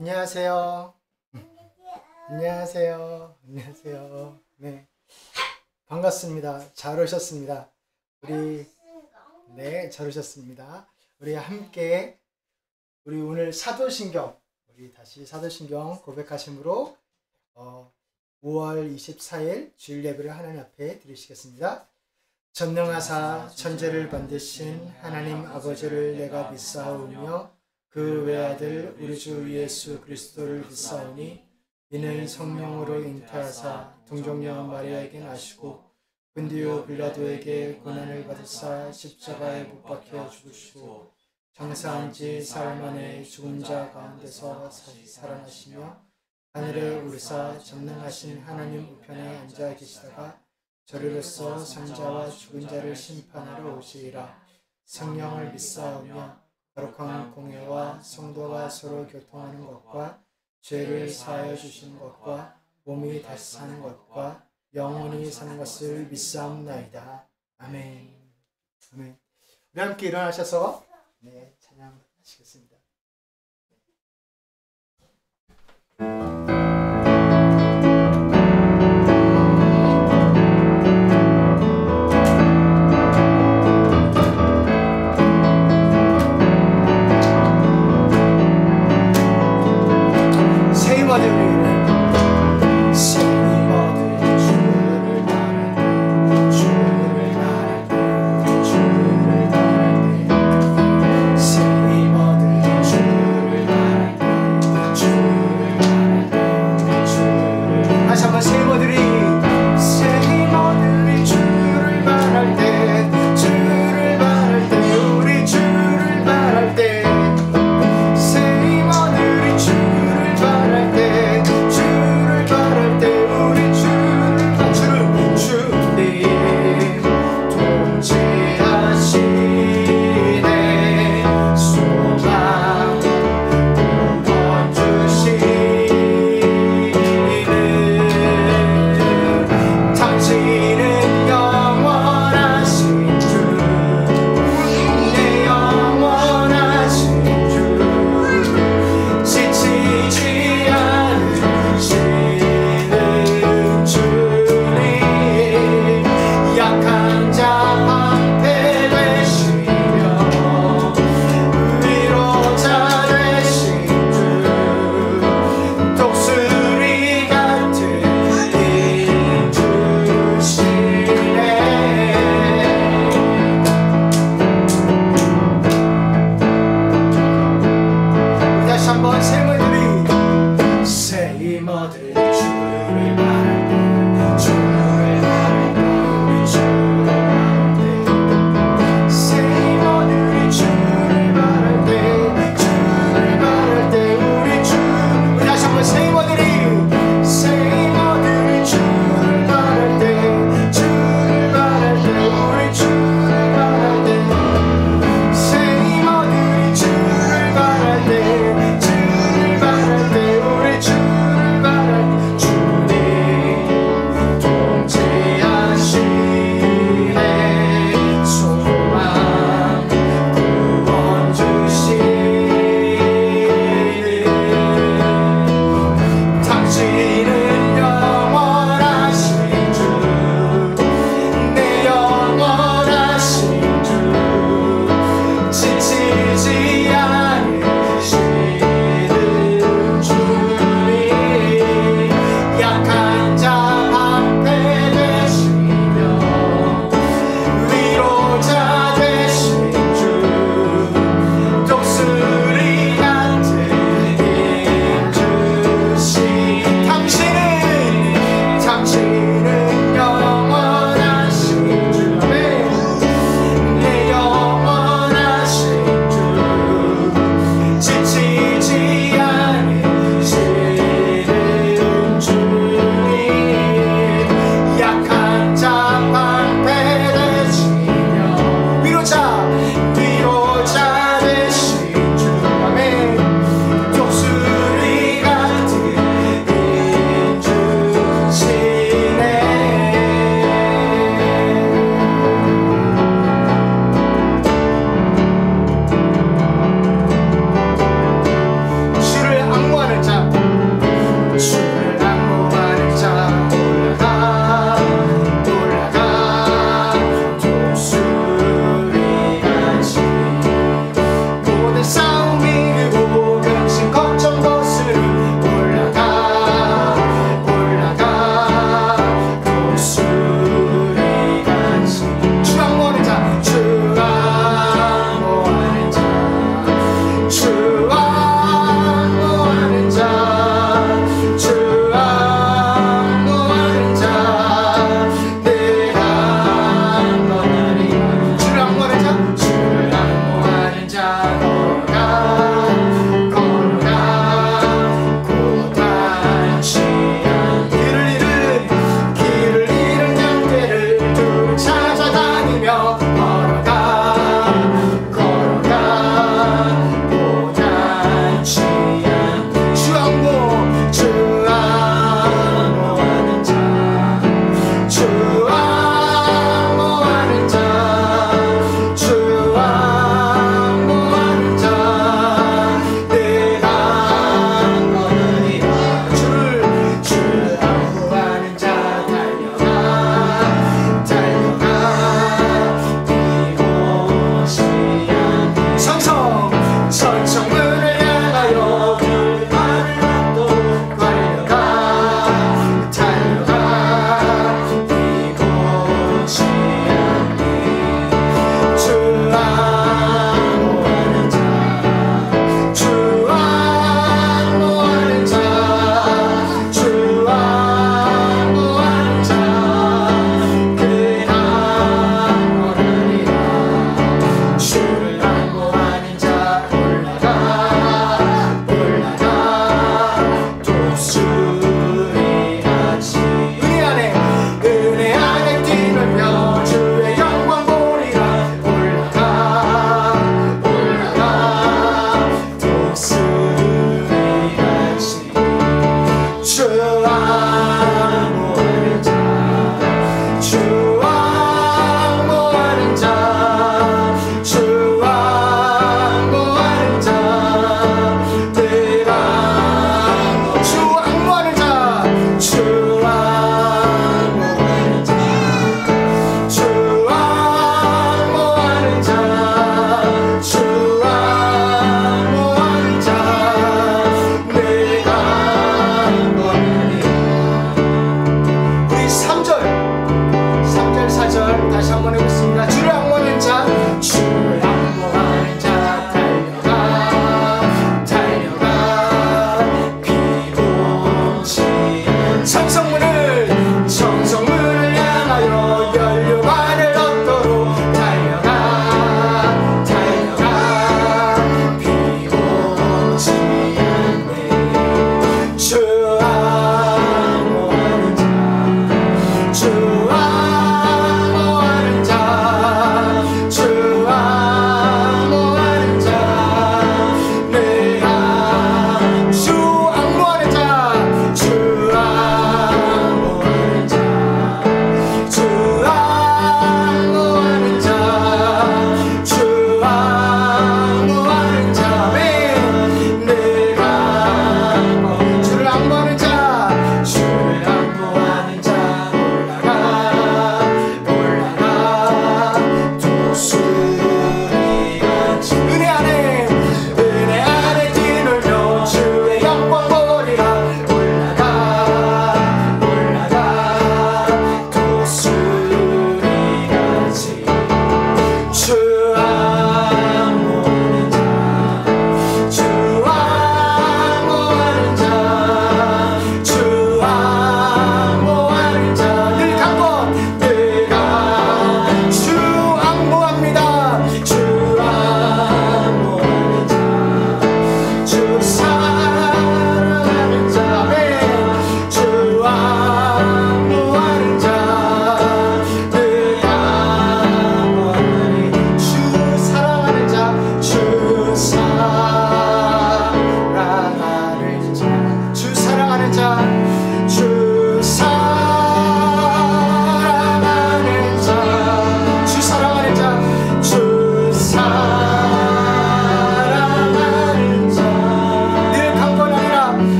안녕하세요. 안녕하세요. 안녕하세요. 네. 반갑습니다. 잘 오셨습니다. 잘 오셨습니다. 우리 함께, 우리 오늘 사도신경, 우리 다시 사도신경 고백하심으로 5월 24일 주일 예배를 하나님 앞에 드리시겠습니다. 전능하사 천지를 만드신 하나님 아버지를 내가 믿사오며 그 외아들 우리 주 예수 그리스도를 믿사오니 이는 성령으로 잉태하사 동정녀 마리아에게 나시고 본디오 빌라도에게 고난을 받으사 십자가에 못 박혀 죽으시고 장사한 지 사흘 만에 죽은 자 가운데서 다시 살아나시며 하늘에 오르사 전능하신 하나님 우편에 앉아 계시다가 저리로서 산자와 죽은 자를 심판하러 오시리라. 성령을 믿사오며 거룩한 공회와 성도가 서로 교통하는 것과 죄를 사하여 주시는 것과 몸이 다시 사는 것과 영원히 사는 것을 믿사옵나이다. 아멘. 아멘. 우리 함께 일어나셔서 찬양하시겠습니다. 주를 바랄 때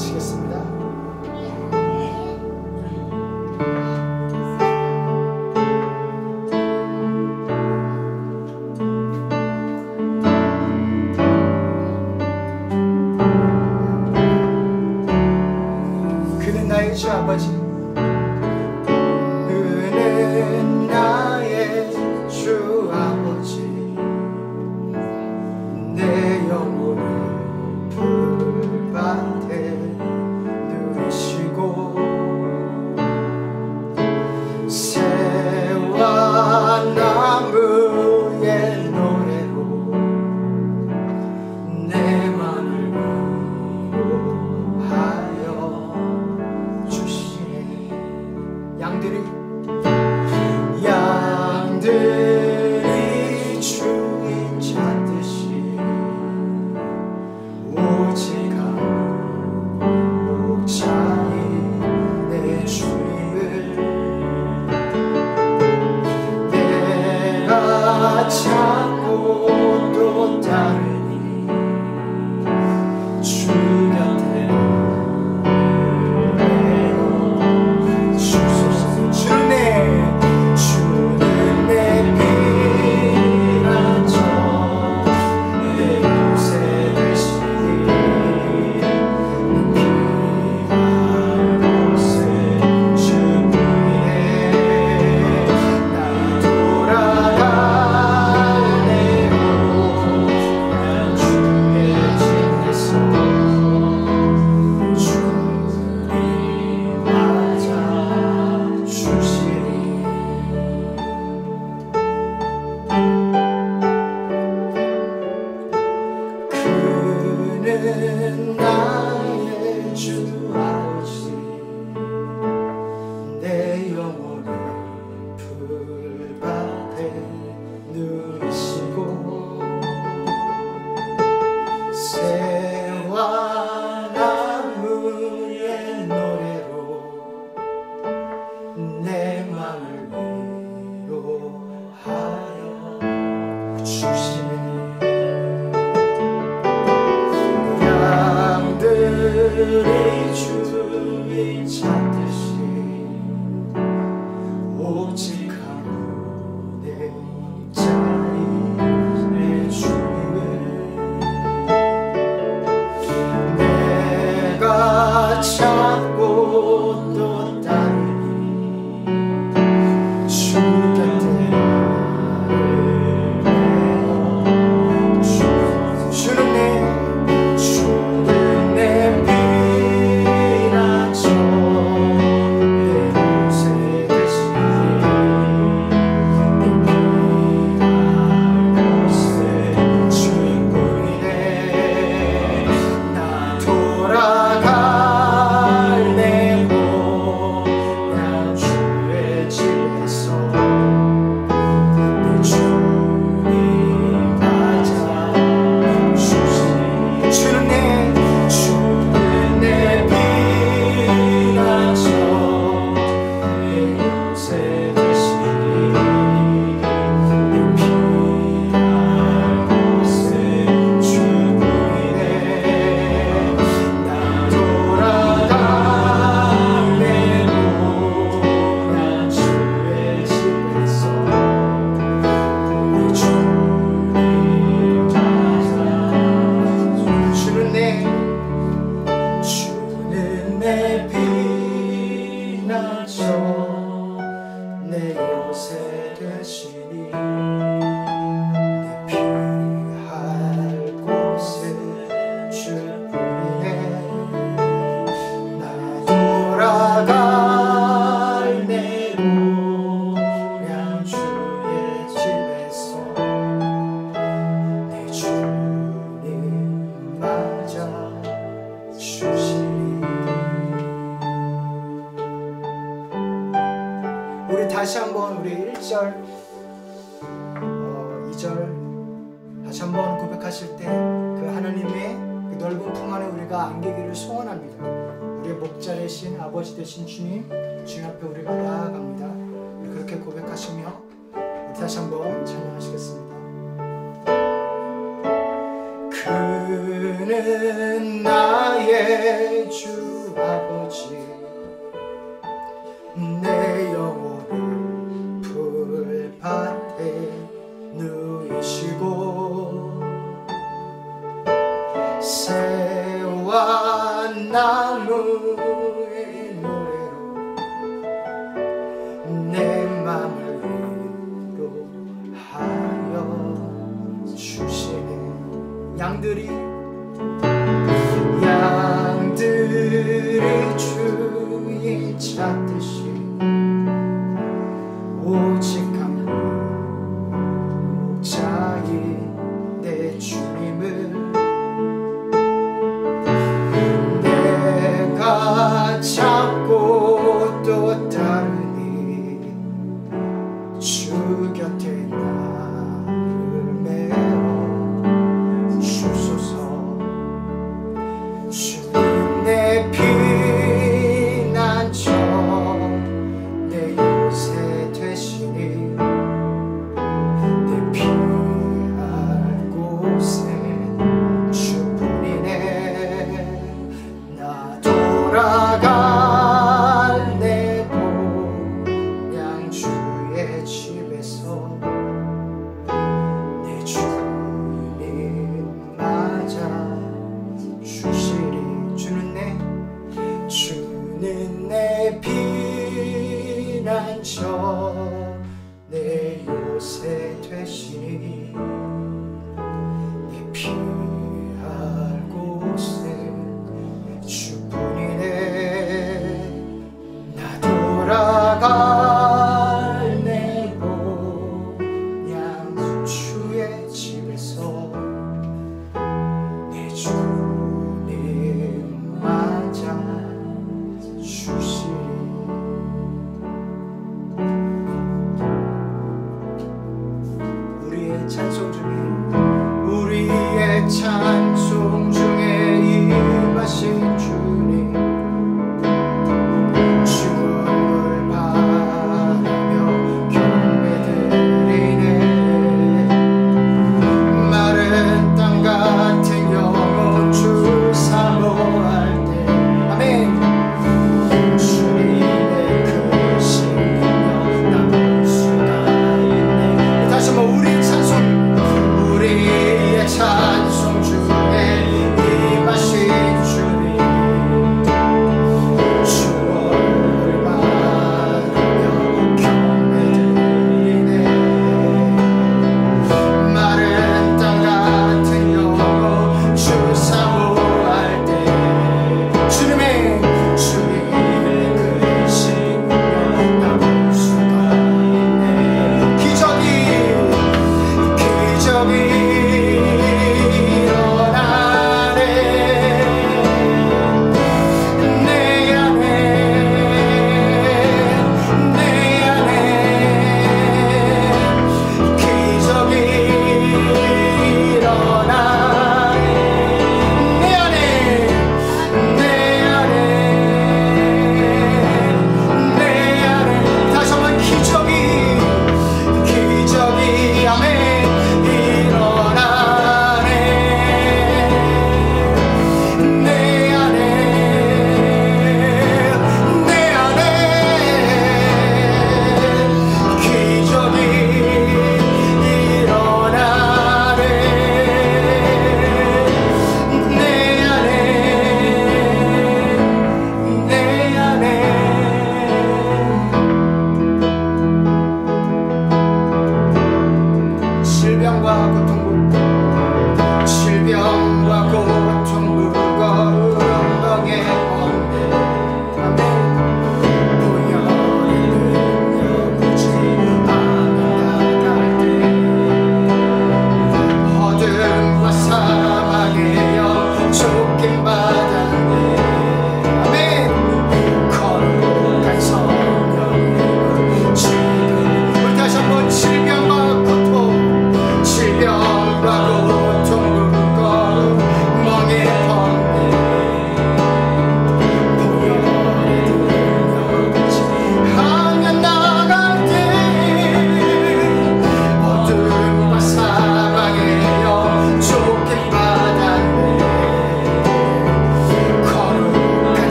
부르시겠습니다. 그는 나의 주 아버지, 그는 나의 주 아버지, 내 영혼을 풀밭에 누이시고 새와 나무의 노래로 내 맘을 위로하여 주시네. 양들이 주인 찾듯이 오직 한 목자인 내 주님을 내가 찾고 또 따르니 주 곁에 내어 주소서. 주는 내 피난처 내 요새 되시니 피할 곳에 주뿐이네. 나 돌아갈래요. 난 주의 집에서 주님 맞아 주시니. 그는 나의 주 아버지, 내 영혼을 풀밭에 누이시고 새와 나무의 노래로 내 맘을 위로하여 주시네. 양들이 주인 찾듯이 오직 한 목자인 내 주님을 내가 찾고 또 따르니 주 곁에 나를 내어 주는 내 피난처 내 요새 되시니 내 피할 곳에 주인뿐이네. 나 돌아갈래고 난 주의 집에서 내 주님 맞아 주시니. 주는 내 피난처 내 요새 되시니 내 피할 곳에 주뿐이네. 나 돌아갈래고 난 주의 집에서 내 주님 맞아. 주는 내 피난처 내 요새 되시니 내 피할 곳에 주뿐이네. 나 돌아갈래고 냥 주의 집에서 내 주님 맞아 주시니. 우리 다시 한번 우리 1절 2절 다시 한번 고백하실 때 그 하나님의 그 넓은 품 안에 우리가 안기기를 소원합니다. 우리의 목자 되신 아버지 되신 주님 앞에 우리가 나아갑니다. 우리 그렇게 고백하시며 우리 다시 한번 찬양하시겠습니다. 그는 나의 주 아버지 내 영혼을 풀밭에 누이시고 새와 나무의 노래로 내 맘을 위로하여 주시네. 양들이 주의 찾듯이 오직 한 목자인 내 주님을 내가 찾고 또 따르니 주 곁에 나를 메어 주소서. 주님 내 피난처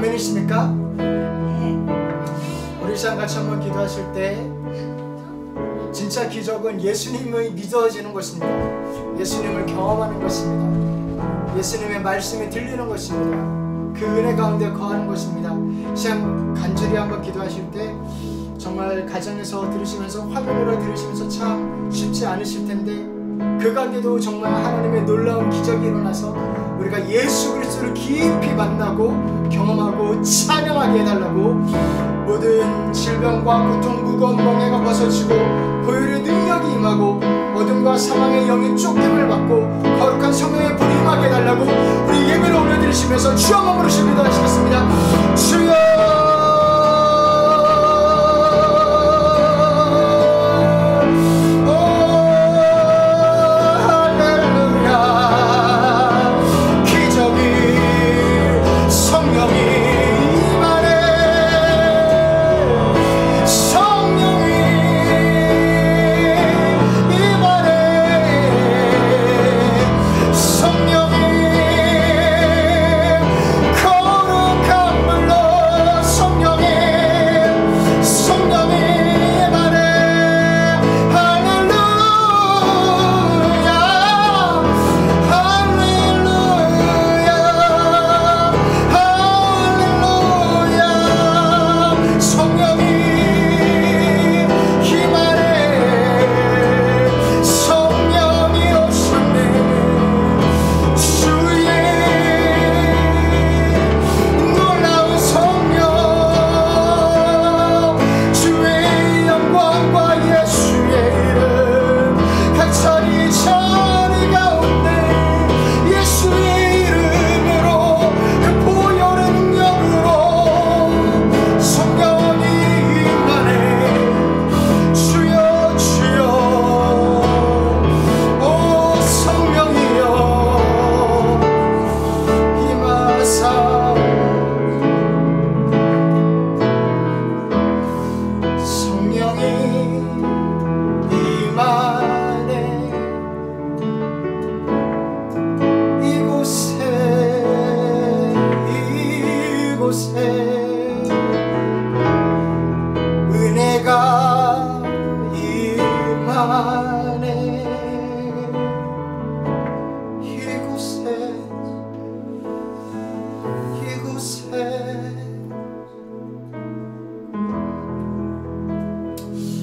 아멘이십니까? 우리 시간 같이 한번 기도하실 때 진짜 기적은 예수님의 믿어지는 것입니다. 예수님을 경험하는 것입니다. 예수님의 말씀이 들리는 것입니다. 그 은혜 가운데 거하는 것입니다. 시간 간절히 한번 기도하실 때 정말 가정에서 들으시면서 화면으로 들으시면서 참 쉽지 않으실 텐데 그 가운데도 정말 하나님의 놀라운 기적이 일어나서 우리가 예수 그리스도를 깊이 만나고 경험하고 찬양하게 해달라고 모든 질병과 고통 무거운 멍에가 벗어지고 보혈의 능력이 임하고 어둠과 사망의 영이 쫓김을 받고 거룩한 성령의 불이 임하게 해달라고 우리 예배를 올려드리시면서 주여 한번 부르시고 기도하시겠습니다. 주여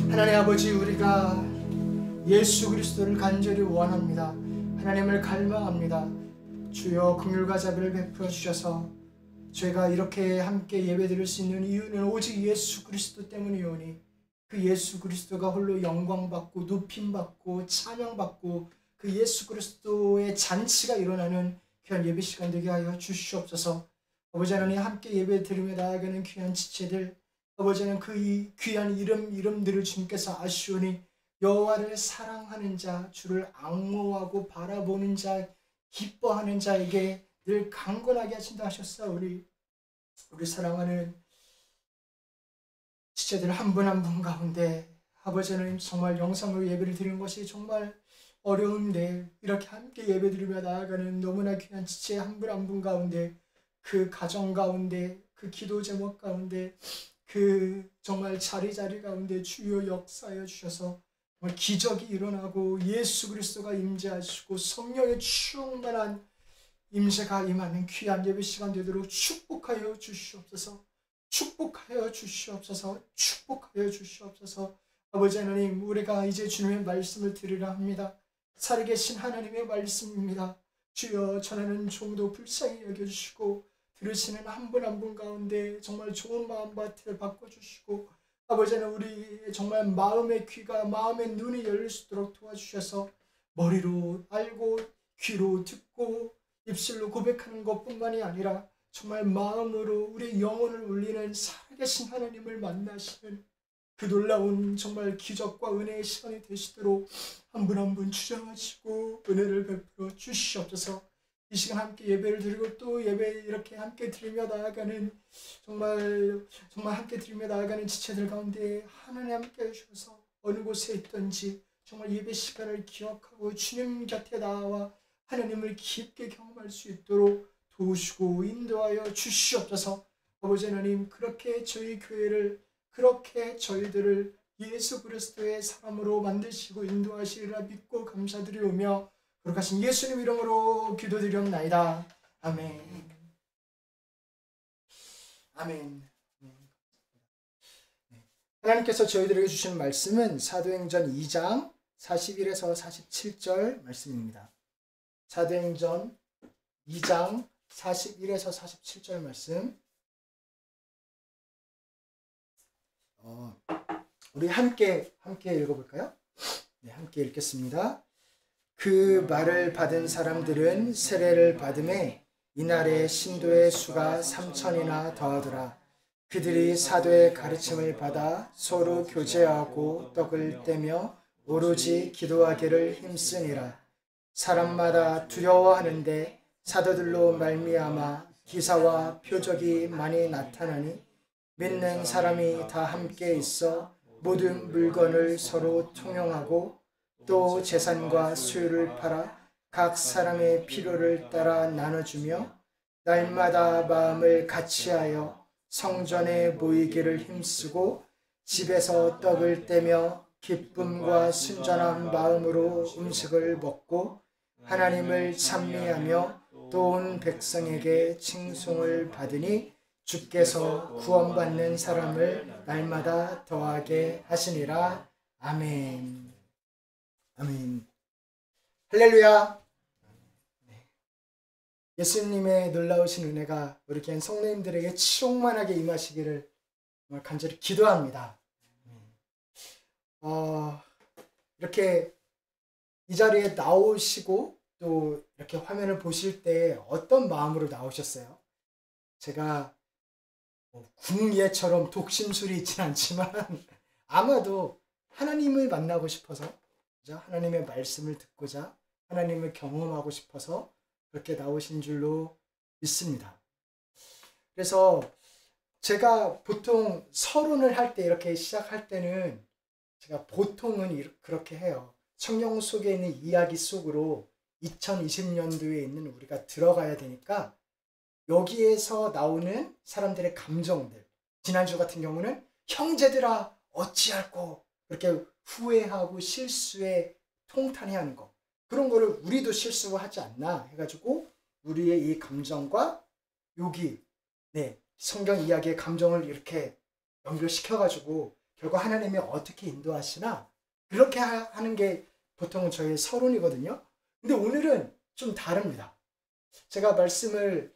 하나님 아버지, 우리가 예수 그리스도를 간절히 원합니다. 하나님을 갈망합니다. 주여 긍휼과 자비를 베풀어 주셔서 저희가 이렇게 함께 예배드릴 수 있는 이유는 오직 예수 그리스도 때문이오니 그 예수 그리스도가 홀로 영광받고 높임받고 찬양받고 그 예수 그리스도의 잔치가 일어나는 귀한 예배 시간 되게 하여 주시옵소서. 아버지 하나님, 함께 예배 드리며 나아가는 귀한 지체들, 아버지 하나님, 그 귀한 이름들을 주님께서 아시오니 여호와를 사랑하는 자, 주를 앙모하고 바라보는 자, 기뻐하는 자에게 늘 강건하게 하신다 하셨사오니 우리 사랑하는 지체들 한 분 한 분 가운데 아버지 하나님, 정말 영상으로 예배를 드리는 것이 정말 어려운데 이렇게 함께 예배 드리며 나아가는 너무나 귀한 지체 한 분 한 분 가운데, 그 가정 가운데, 그 기도 제목 가운데, 그 정말 자리 가운데 주여 역사하여 주셔서 정말 기적이 일어나고 예수 그리스도가 임재하시고 성령의 충만한 임재가 임하는 귀한 예배 시간 되도록 축복하여 주시옵소서. 축복하여 주시옵소서. 축복하여 주시옵소서. 아버지 하나님, 우리가 이제 주님의 말씀을 들으려 합니다. 살아계신 하나님의 말씀입니다. 주여, 전하는 종도 불쌍히 여겨주시고 들으시는 한 분 한 분 가운데 정말 좋은 마음밭을 바꿔주시고 아버지 하나님, 우리 정말 마음의 귀가, 마음의 눈이 열릴 수 있도록 도와주셔서 머리로 알고 귀로 듣고 입술로 고백하는 것뿐만이 아니라 정말 마음으로 우리 영혼을 울리는 살아계신 하나님을 만나시는 그 놀라운 정말 기적과 은혜의 시간이 되시도록 한 분 한 분 주장하시고 은혜를 베풀어 주시옵소서. 이 시간 함께 예배를 드리고 또 예배 이렇게 함께 드리며 나아가는 정말 함께 드리며 나아가는 지체들 가운데 하나님 함께 해주셔서 어느 곳에 있든지 정말 예배 시간을 기억하고 주님 곁에 나와 하나님을 깊게 경험할 수 있도록 도우시고 인도하여 주시옵소서. 아버지 하나님, 그렇게 저희 교회를, 그렇게 저희들을 예수 그리스도의 사람으로 만드시고 인도하시리라 믿고 감사드리오며 거룩하신 예수님 이름으로 기도드리옵나이다. 아멘. 아멘. 하나님께서 저희들에게 주신 말씀은 사도행전 2장 41에서 47절 말씀입니다. 사도행전 2장 41에서 47절 말씀. 우리 함께 읽어볼까요? 네, 함께 읽겠습니다. 그 말을 받은 사람들은 세례를 받음에 이날에 신도의 수가 3,000이나 더하더라. 그들이 사도의 가르침을 받아 서로 교제하고 떡을 떼며 오로지 기도하기를 힘쓰니라. 사람마다 두려워하는데 사도들로 말미암아 기사와 표적이 많이 나타나니 믿는 사람이 다 함께 있어 모든 물건을 서로 통용하고 또 재산과 소유를 팔아 각 사람의 필요를 따라 나눠주며 날마다 마음을 같이하여 성전에 모이기를 힘쓰고 집에서 떡을 떼며 기쁨과 순전한 마음으로 음식을 먹고 하나님을 찬미하며 또 온 백성에게 칭송을 받으니 주께서 구원받는 사람을 날마다 더하게 하시니라. 아멘. 아멘. 할렐루야. 예수님의 놀라우신 은혜가 우리 교회 성도님들에게 충만하게 임하시기를 정말 간절히 기도합니다. 이렇게 이 자리에 나오시고 또 이렇게 화면을 보실 때 어떤 마음으로 나오셨어요? 제가 궁예처럼 독심술이 있진 않지만 아마도 하나님을 만나고 싶어서, 하나님의 말씀을 듣고자 하나님을 경험하고 싶어서 그렇게 나오신 줄로 믿습니다. 그래서 제가 보통 서론을 할 때, 이렇게 시작할 때는 제가 보통은 그렇게 해요. 성경 속에 있는 이야기 속으로 2020년도에 있는 우리가 들어가야 되니까 여기에서 나오는 사람들의 감정들, 지난주 같은 경우는 형제들아 어찌할꼬 그렇게 후회하고 실수에 통탄해하는 거, 그런 거를 우리도 실수하지 않나 해가지고 우리의 이 감정과 여기 성경 이야기의 감정을 이렇게 연결시켜가지고 결국 하나님이 어떻게 인도하시나 그렇게 하는 게 보통은 저의 서론이거든요. 근데 오늘은 좀 다릅니다. 제가 말씀을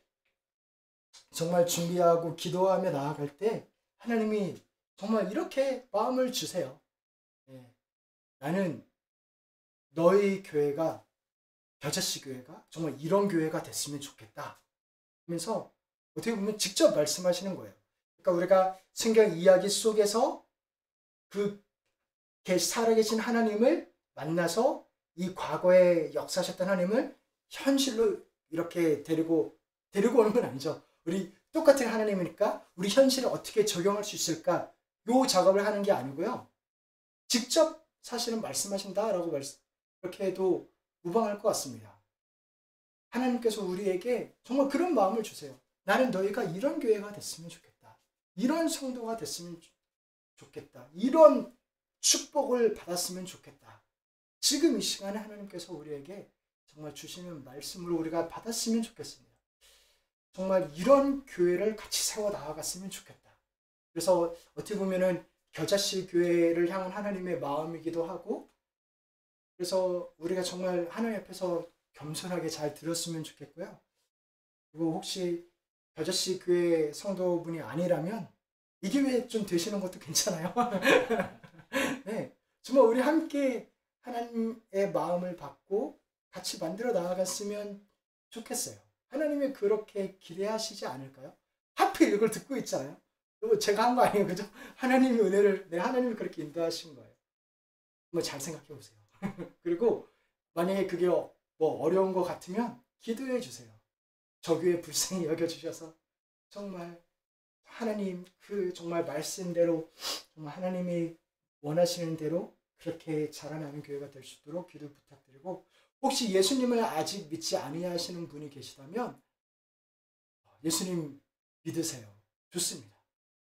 정말 준비하고 기도하며 나아갈 때 하나님이 정말 이렇게 마음을 주세요. 나는 너희 교회가, 겨자씨 교회가 정말 이런 교회가 됐으면 좋겠다 하면서 어떻게 보면 직접 말씀하시는 거예요. 그러니까 우리가 성경 이야기 속에서 그 살아계신 하나님을 만나서 이 과거에 역사하셨던 하나님을 현실로 이렇게 데리고 오는 건 아니죠. 우리 똑같은 하나님이니까 우리 현실에 어떻게 적용할 수 있을까, 요 작업을 하는 게 아니고요. 직접 사실은 말씀하신다라고 그렇게 해도 무방할 것 같습니다. 하나님께서 우리에게 정말 그런 마음을 주세요. 나는 너희가 이런 교회가 됐으면 좋겠다. 이런 성도가 됐으면 좋겠다. 이런 축복을 받았으면 좋겠다. 지금 이 시간에 하나님께서 우리에게 정말 주시는 말씀으로 우리가 받았으면 좋겠습니다. 정말 이런 교회를 같이 세워 나아갔으면 좋겠다. 그래서 어떻게 보면은 겨자씨 교회를 향한 하나님의 마음이기도 하고, 그래서 우리가 정말 하나님 앞에서 겸손하게 잘 들었으면 좋겠고요. 그리고 혹시 겨자씨 교회 성도분이 아니라면 이 교회 좀 되시는 것도 괜찮아요. 네, 정말 우리 함께 하나님의 마음을 받고 같이 만들어 나아갔으면 좋겠어요. 하나님이 그렇게 기대하시지 않을까요? 하필 이걸 듣고 있잖아요. 제가 한 거 아니에요, 그죠? 하나님의 은혜를, 하나님이 그렇게 인도하신 거예요. 한번 잘 생각해 보세요. 그리고 만약에 그게 뭐 어려운 것 같으면 기도해 주세요. 저 교회 불쌍히 여겨주셔서 정말 하나님 정말 말씀대로 정말 하나님이 원하시는 대로 그렇게 자라나는 교회가 될 수 있도록 기도 부탁드리고, 혹시 예수님을 아직 믿지 아니하시는 분이 계시다면 예수님 믿으세요. 좋습니다.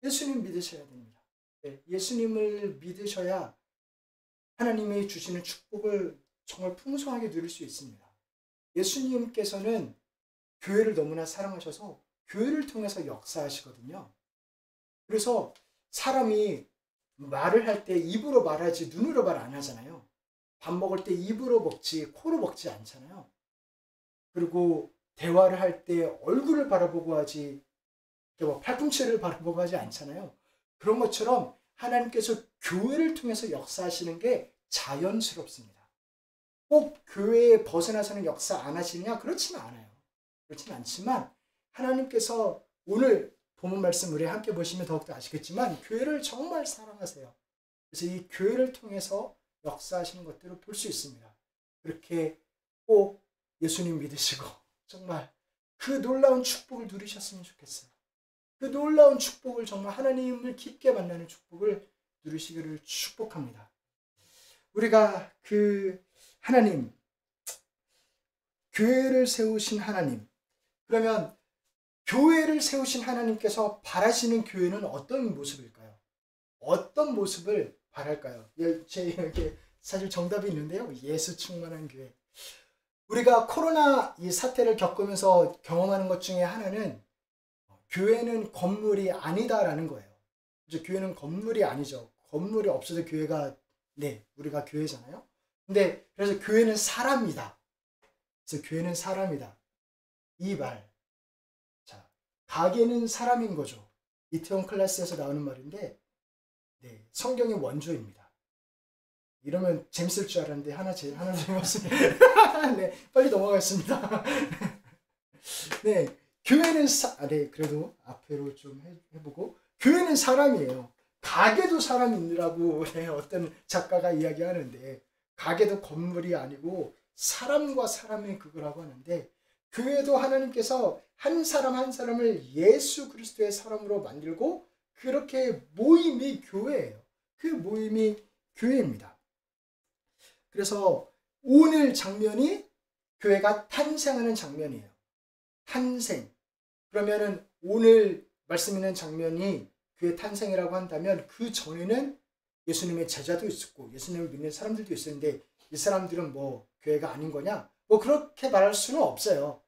예수님 믿으셔야 됩니다. 네, 예수님을 믿으셔야 하나님이 주시는 축복을 정말 풍성하게 누릴 수 있습니다. 예수님께서는 교회를 너무나 사랑하셔서 교회를 통해서 역사하시거든요. 그래서 사람이 말을 할 때 입으로 말하지 눈으로 말 안 하잖아요. 밥 먹을 때 입으로 먹지 코로 먹지 않잖아요. 그리고 대화를 할 때 얼굴을 바라보고 하지 뭐 팔꿈치를 바라보고 하지 않잖아요. 그런 것처럼 하나님께서 교회를 통해서 역사하시는 게 자연스럽습니다. 꼭 교회에 벗어나서는 역사 안 하시느냐? 그렇지는 않아요. 그렇지는 않지만 하나님께서 오늘 본문 말씀 우리 함께 보시면 더욱더 아시겠지만 교회를 정말 사랑하세요. 그래서 이 교회를 통해서 역사하시는 것들을 볼 수 있습니다. 그렇게 꼭 예수님 믿으시고 정말 그 놀라운 축복을 누리셨으면 좋겠어요. 그 놀라운 축복을 정말 하나님을 깊게 만나는 축복을 누리시기를 축복합니다. 우리가 그 하나님, 교회를 세우신 하나님, 그러면 교회를 세우신 하나님께서 바라시는 교회는 어떤 모습일까요? 어떤 모습을 바랄까요? 제 사실 정답이 있는데요. 예수 충만한 교회. 우리가 코로나 이 사태를 겪으면서 경험하는 것 중에 하나는 교회는 건물이 아니다라는 거예요. 그래서 교회는 건물이 아니죠. 건물이 없어서 교회가 우리가 교회잖아요. 근데 그래서 교회는 사람이다. 그래서 교회는 사람이다. 이 말. 자, 가게는 사람인 거죠. 이태원 클래스에서 나오는 말인데 성경의 원조입니다. 이러면 재밌을 줄 알았는데 하나 재미없습니다. 빨리 넘어가겠습니다. 교회는 그래도 앞으로 좀 해보고 교회는 사람이에요. 가게도 사람이라고 어떤 작가가 이야기하는데 가게도 건물이 아니고 사람과 사람의 그거라고 하는데 교회도 하나님께서 한 사람 한 사람을 예수 그리스도의 사람으로 만들고 그렇게 모임이 교회예요. 그 모임이 교회입니다. 그래서 오늘 장면이 교회가 탄생하는 장면이에요. 탄생. 그러면은 오늘 말씀 있는 장면이 교회 탄생이라고 한다면 그 전에는 예수님의 제자도 있었고 예수님을 믿는 사람들도 있었는데 이 사람들은 뭐 교회가 아닌 거냐? 뭐 그렇게 말할 수는 없어요.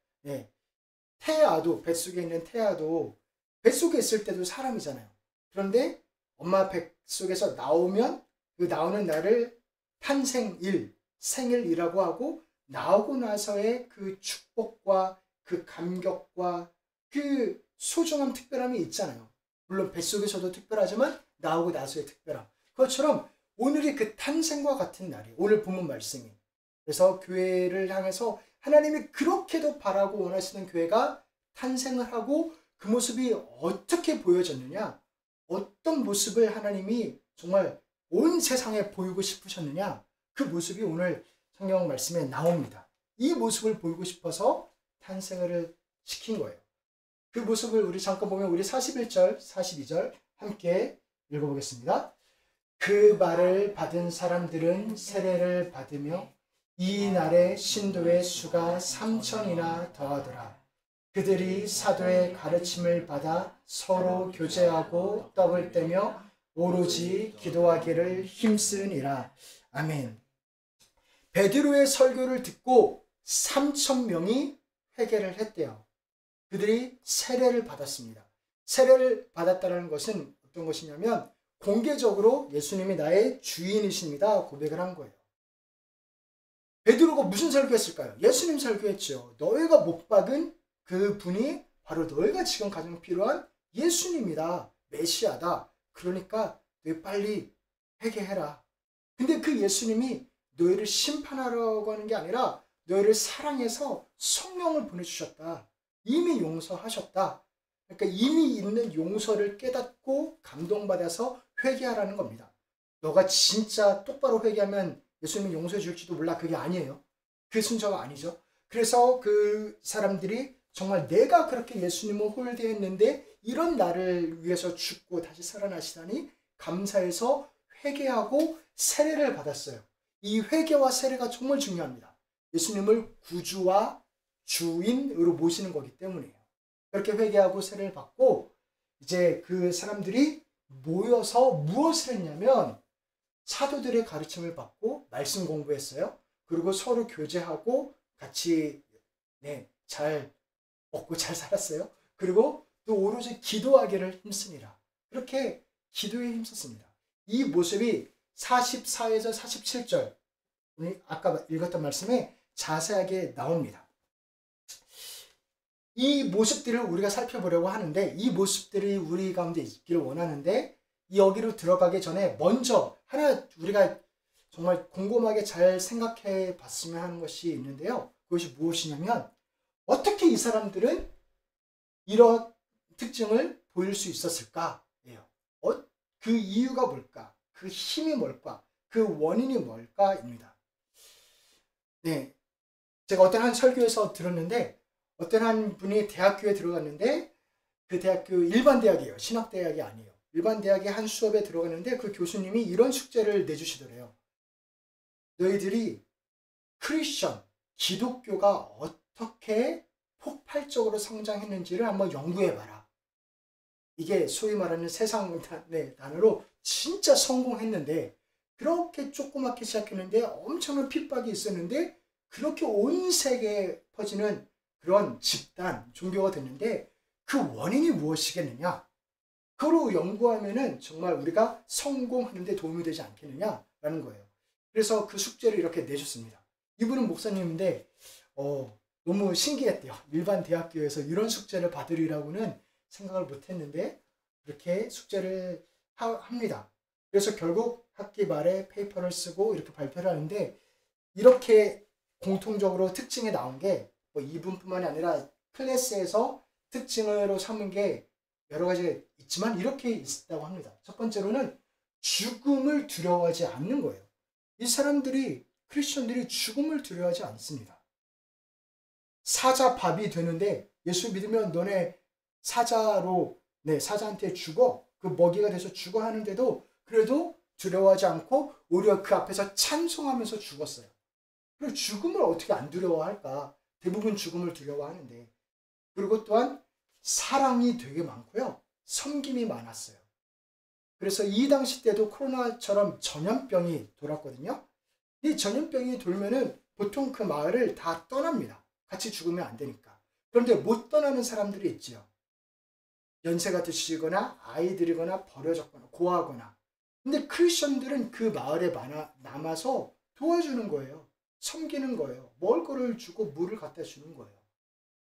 태아도 뱃속에 있는 태아도 뱃속에 있을 때도 사람이잖아요. 그런데 엄마 뱃속에서 나오면 그 나오는 날을 탄생일, 생일이라고 하고 나오고 나서의 그 축복과 그 감격과 그 소중함, 특별함이 있잖아요. 물론 뱃속에서도 특별하지만 나오고 나서의 특별함. 그것처럼 오늘이 그 탄생과 같은 날이 오늘 본문 말씀이. 그래서 교회를 향해서 하나님이 그렇게도 바라고 원하시는 교회가 탄생을 하고 그 모습이 어떻게 보여졌느냐? 어떤 모습을 하나님이 정말 온 세상에 보이고 싶으셨느냐? 그 모습이 오늘 성경 말씀에 나옵니다. 이 모습을 보이고 싶어서 탄생을 시킨 거예요. 그 모습을 우리 잠깐 보면 우리 41절, 42절 함께 읽어보겠습니다. 그 말을 받은 사람들은 세례를 받으며 이 날에 신도의 수가 3,000이나 더하더라. 그들이 사도의 가르침을 받아 서로 교제하고 떡을 떼며 오로지 기도하기를 힘쓰니라. 아멘. 베드로의 설교를 듣고 3,000명이 회개를 했대요. 그들이 세례를 받았습니다. 세례를 받았다는 것은 어떤 것이냐면 공개적으로 예수님이 나의 주인이십니다 고백을 한 거예요. 베드로가 무슨 설교했을까요? 예수님 설교했죠. 너희가 못 박은 그 분이 바로 너희가 지금 가장 필요한 예수님이다. 메시아다. 그러니까 너희 빨리 회개해라. 근데 그 예수님이 너희를 심판하려고 하는 게 아니라 너희를 사랑해서 성령을 보내주셨다. 이미 용서하셨다. 그러니까 이미 있는 용서를 깨닫고 감동받아서 회개하라는 겁니다. 너가 진짜 똑바로 회개하면 예수님이 용서해 줄지도 몰라. 그게 아니에요. 그 순서가 아니죠. 그래서 그 사람들이 정말 내가 그렇게 예수님을 홀대했는데 이런 나를 위해서 죽고 다시 살아나시다니 감사해서 회개하고 세례를 받았어요. 이 회개와 세례가 정말 중요합니다. 예수님을 구주와 주인으로 모시는 거기 때문이에요. 그렇게 회개하고 세례를 받고 이제 그 사람들이 모여서 무엇을 했냐면 사도들의 가르침을 받고 말씀 공부했어요. 그리고 서로 교제하고 같이 잘 먹고 잘 살았어요. 그리고 또 오로지 기도하기를 힘쓰니라. 그렇게 기도에 힘썼습니다. 이 모습이 44에서 47절 아까 읽었던 말씀에 자세하게 나옵니다. 이 모습들을 우리가 살펴보려고 하는데 이 모습들이 우리 가운데 있기를 원하는데 여기로 들어가기 전에 먼저 하나 우리가 정말 곰곰하게 잘 생각해 봤으면 하는 것이 있는데요. 그것이 무엇이냐면 어떻게 이 사람들은 이런 특징을 보일 수 있었을까예요. 그 이유가 뭘까? 그 힘이 뭘까? 그 원인이 뭘까입니다. 네, 제가 어떤 한 설교에서 들었는데 어떤 한 분이 대학교에 들어갔는데 그 대학교 일반 대학이에요. 신학대학이 아니에요. 일반 대학의 한 수업에 들어갔는데 그 교수님이 이런 숙제를 내주시더래요. 너희들이 크리스천, 기독교가 어떻게 폭발적으로 성장했는지를 한번 연구해봐라. 이게 소위 말하는 세상 단어로 진짜 성공했는데 그렇게 조그맣게 시작했는데 엄청난 핍박이 있었는데 그렇게 온 세계에 퍼지는 그런 집단, 종교가 됐는데 그 원인이 무엇이겠느냐? 그걸 연구하면은 정말 우리가 성공하는데 도움이 되지 않겠느냐라는 거예요. 그래서 그 숙제를 이렇게 내줬습니다. 이분은 목사님인데 너무 신기했대요. 일반 대학교에서 이런 숙제를 받으리라고는 생각을 못했는데 그렇게 숙제를 합니다. 그래서 결국 학기 말에 페이퍼를 쓰고 이렇게 발표를 하는데 이렇게 공통적으로 특징이 나온 게 뭐 이분뿐만이 아니라 클래스에서 특징으로 삼은 게 여러 가지 있지만 이렇게 있다고 합니다. 첫 번째로는 죽음을 두려워하지 않는 거예요. 이 사람들이 크리스천들이 죽음을 두려워하지 않습니다. 사자밥이 되는데 예수 믿으면 너네 사자로 사자한테 죽어 그 먹이가 돼서 죽어 하는데도 그래도 두려워하지 않고 오히려 그 앞에서 찬송하면서 죽었어요. 그리고 죽음을 어떻게 안 두려워할까? 대부분 죽음을 두려워하는데 그리고 또한 사랑이 되게 많고요. 섬김이 많았어요. 그래서 이 당시 때도 코로나처럼 전염병이 돌았거든요. 이 전염병이 돌면은 보통 그 마을을 다 떠납니다. 같이 죽으면 안 되니까. 그런데 못 떠나는 사람들이 있지요. 연세가 드시거나 아이들이거나 버려졌거나 고아거나. 근데 크리스천들은 그 마을에 남아서 도와주는 거예요. 섬기는 거예요. 먹을 거를 주고 물을 갖다 주는 거예요.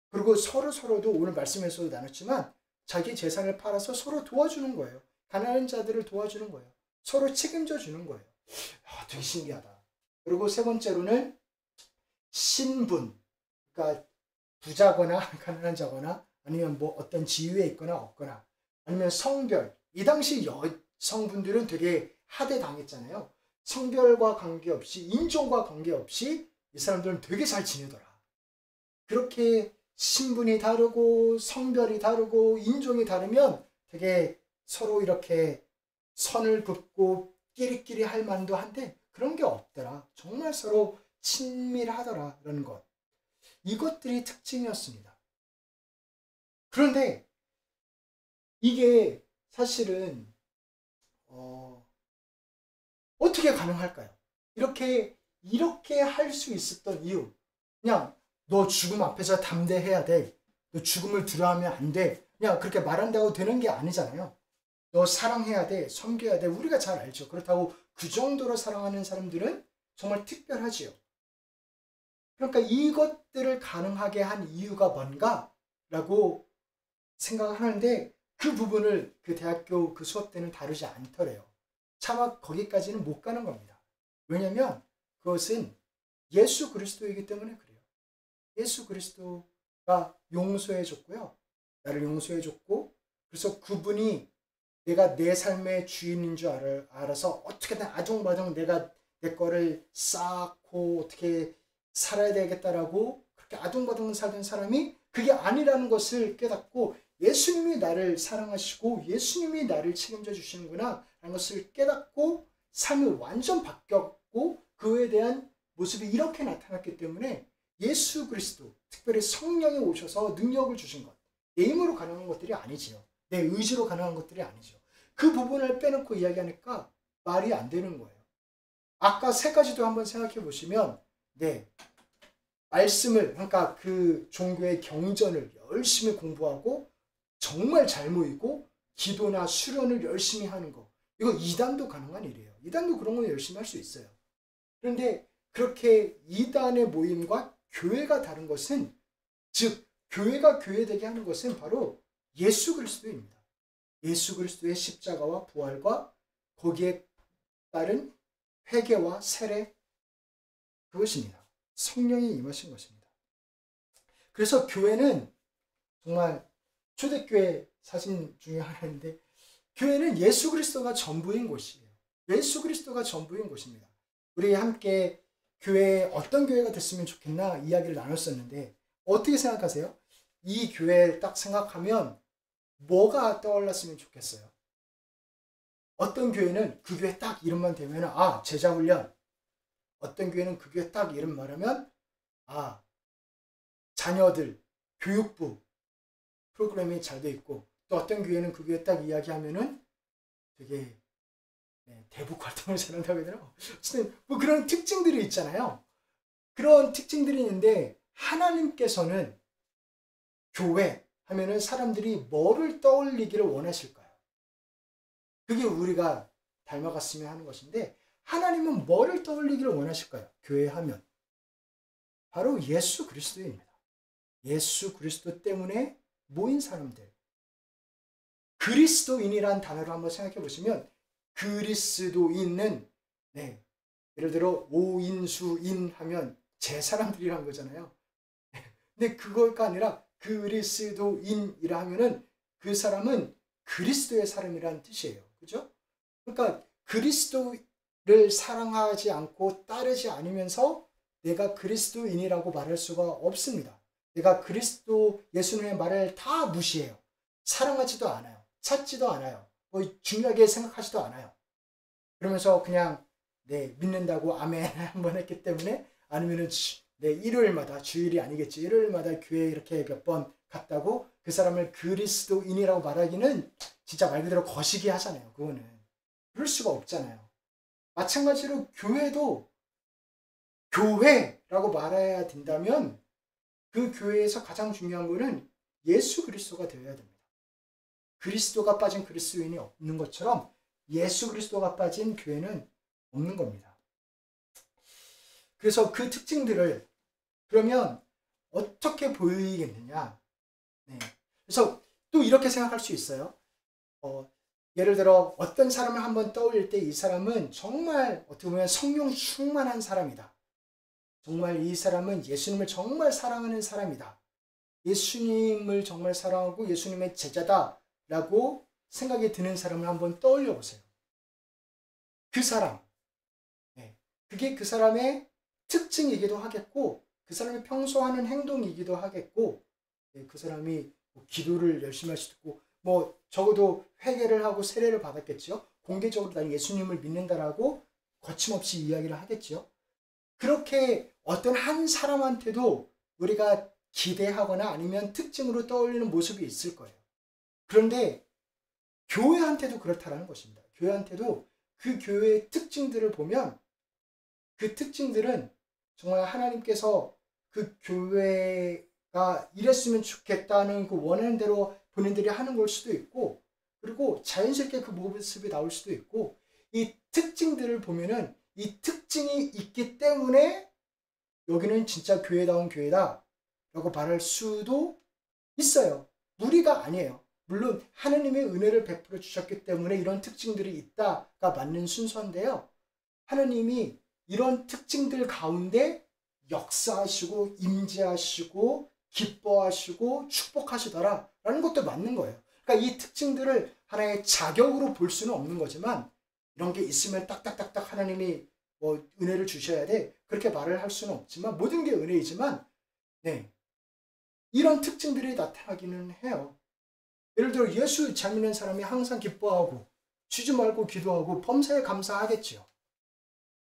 그리고 서로도 오늘 말씀에서도 나눴지만 자기 재산을 팔아서 서로 도와주는 거예요. 가난한 자들을 도와주는 거예요. 서로 책임져 주는 거예요. 되게 신기하다. 그리고 세 번째로는 신분. 그러니까 부자거나 가난한 자거나 아니면 뭐 어떤 지위에 있거나 없거나 아니면 성별. 이 당시 여성분들은 되게 하대당했잖아요. 성별과 관계없이 인종과 관계없이 이 사람들은 되게 잘 지내더라. 그렇게 신분이 다르고 성별이 다르고 인종이 다르면 되게 서로 이렇게 선을 긋고 끼리끼리 할 만도 한데 그런 게 없더라. 정말 서로 친밀하더라라는 것. 이것들이 특징이었습니다. 그런데 이게 사실은 어떻게 가능할까요? 이렇게 할 수 있었던 이유. 그냥 너 죽음 앞에서 담대해야 돼. 너 죽음을 두려워하면 안 돼. 그냥 그렇게 말한다고 되는 게 아니잖아요. 너 사랑해야 돼. 섬겨야 돼. 우리가 잘 알죠. 그렇다고 그 정도로 사랑하는 사람들은 정말 특별하지요. 그러니까 이것들을 가능하게 한 이유가 뭔가? 라고 생각을 하는데 그 부분을 그 대학교 그 수업 때는 다루지 않더래요. 차마 거기까지는 못 가는 겁니다. 왜냐하면 그것은 예수 그리스도이기 때문에 그래요. 예수 그리스도가 용서해 줬고요. 나를 용서해 줬고 그래서 그분이 내가 내 삶의 주인인 줄 알아서 어떻게든 아둥바둥 내가 내 거를 쌓고 어떻게 살아야 되겠다라고 그렇게 아둥바둥 살던 사람이 그게 아니라는 것을 깨닫고 예수님이 나를 사랑하시고 예수님이 나를 책임져 주시는구나 라는 것을 깨닫고 삶이 완전 바뀌었고 그에 대한 모습이 이렇게 나타났기 때문에 예수 그리스도 특별히 성령이 오셔서 능력을 주신 것 내 힘으로 가능한 것들이 아니지요. 내 의지로 가능한 것들이 아니죠. 그 부분을 빼놓고 이야기하니까 말이 안 되는 거예요. 아까 세 가지도 한번 생각해 보시면 말씀을 그러니까 그 종교의 경전을 열심히 공부하고 정말 잘 모이고 기도나 수련을 열심히 하는 거. 이거 이단도 가능한 일이에요. 이단도 그런 거 열심히 할 수 있어요. 그런데 그렇게 이단의 모임과 교회가 다른 것은 즉 교회가 교회되게 하는 것은 바로 예수 그리스도입니다. 예수 그리스도의 십자가와 부활과 거기에 따른 회개와 세례 그것입니다. 성령이 임하신 것입니다. 그래서 교회는 정말 초대교회 사진 중에 하나인데 교회는 예수 그리스도가 전부인 곳이에요. 예수 그리스도가 전부인 곳입니다. 우리 함께 교회에 어떤 교회가 됐으면 좋겠나 이야기를 나눴었는데 어떻게 생각하세요? 이 교회 딱 생각하면 뭐가 떠올랐으면 좋겠어요? 어떤 교회는 그 교회 딱 이름만 대면 제자훈련. 어떤 교회는 그 교회 딱 이름 말하면 자녀들 교육부 프로그램이 잘 돼 있고 또 어떤 교회는 그 교회 딱 이야기하면은 되게 대북 활동을 잘한다고 해야 되나? 어쨌든 뭐 그런 특징들이 있잖아요. 그런 특징들이 있는데 하나님께서는 교회 하면은 사람들이 뭐를 떠올리기를 원하실까요? 그게 우리가 닮아갔으면 하는 것인데 하나님은 뭐를 떠올리기를 원하실까요? 교회 하면 바로 예수 그리스도입니다. 예수 그리스도 때문에 모인 사람들. 그리스도인이란 단어를 한번 생각해 보시면 그리스도인은 예를 들어 오인수인 하면 제 사람들이란 거잖아요. 근데 그거가 아니라 그리스도인이라 하면은 그 사람은 그리스도의 사람이라는 뜻이에요. 그죠? 그러니까 그리스도를 사랑하지 않고 따르지 않으면서 내가 그리스도인이라고 말할 수가 없습니다. 내가 그리스도 예수님의 말을 다 무시해요. 사랑하지도 않아요. 찾지도 않아요. 뭐 중요하게 생각하지도 않아요. 그러면서 그냥 믿는다고 아멘 한번 했기 때문에 아니면은 일요일마다 주일이 아니겠지. 일요일마다 교회 이렇게 몇 번 갔다고 그 사람을 그리스도인이라고 말하기는 진짜 말 그대로 거시기 하잖아요. 그거는. 그럴 수가 없잖아요. 마찬가지로 교회도 교회라고 말해야 된다면 그 교회에서 가장 중요한 거는 예수 그리스도가 되어야 됩니다. 그리스도가 빠진 그리스도인이 없는 것처럼 예수 그리스도가 빠진 교회는 없는 겁니다. 그래서 그 특징들을 그러면 어떻게 보이겠느냐? 그래서 또 이렇게 생각할 수 있어요. 예를 들어 어떤 사람을 한번 떠올릴 때 이 사람은 정말 어떻게 보면 성령 충만한 사람이다. 정말 이 사람은 예수님을 정말 사랑하는 사람이다. 예수님을 정말 사랑하고 예수님의 제자다라고 생각이 드는 사람을 한번 떠올려 보세요. 그 사람. 그게 그 사람의 특징이기도 하겠고 그 사람이 평소 하는 행동이기도 하겠고 그 사람이 기도를 열심히 할 수도 있고 뭐 적어도 회개를 하고 세례를 받았겠죠. 공개적으로 난 예수님을 믿는다라고 거침없이 이야기를 하겠죠. 그렇게 어떤 한 사람한테도 우리가 기대하거나 아니면 특징으로 떠올리는 모습이 있을 거예요. 그런데 교회한테도 그렇다라는 것입니다. 교회한테도 그 교회의 특징들을 보면 그 특징들은 정말 하나님께서 그 교회가 이랬으면 좋겠다는 그 원하는 대로 본인들이 하는 걸 수도 있고 그리고 자연스럽게 그 모습이 나올 수도 있고 이 특징들을 보면은 이 특징이 있기 때문에 여기는 진짜 교회다운 교회다 라고 말할 수도 있어요. 무리가 아니에요. 물론 하나님의 은혜를 베풀어 주셨기 때문에 이런 특징들이 있다가 맞는 순서인데요. 하나님이 이런 특징들 가운데 역사하시고 임재하시고 기뻐하시고 축복하시더라 라는 것도 맞는 거예요. 그러니까 이 특징들을 하나의 자격으로 볼 수는 없는 거지만 이런 게 있으면 딱딱딱딱 하나님이 뭐 은혜를 주셔야 돼 그렇게 말을 할 수는 없지만 모든 게 은혜이지만 이런 특징들이 나타나기는 해요. 예를 들어 예수 잘 믿는 사람이 항상 기뻐하고 쉬지 말고 기도하고 범사에 감사하겠지요.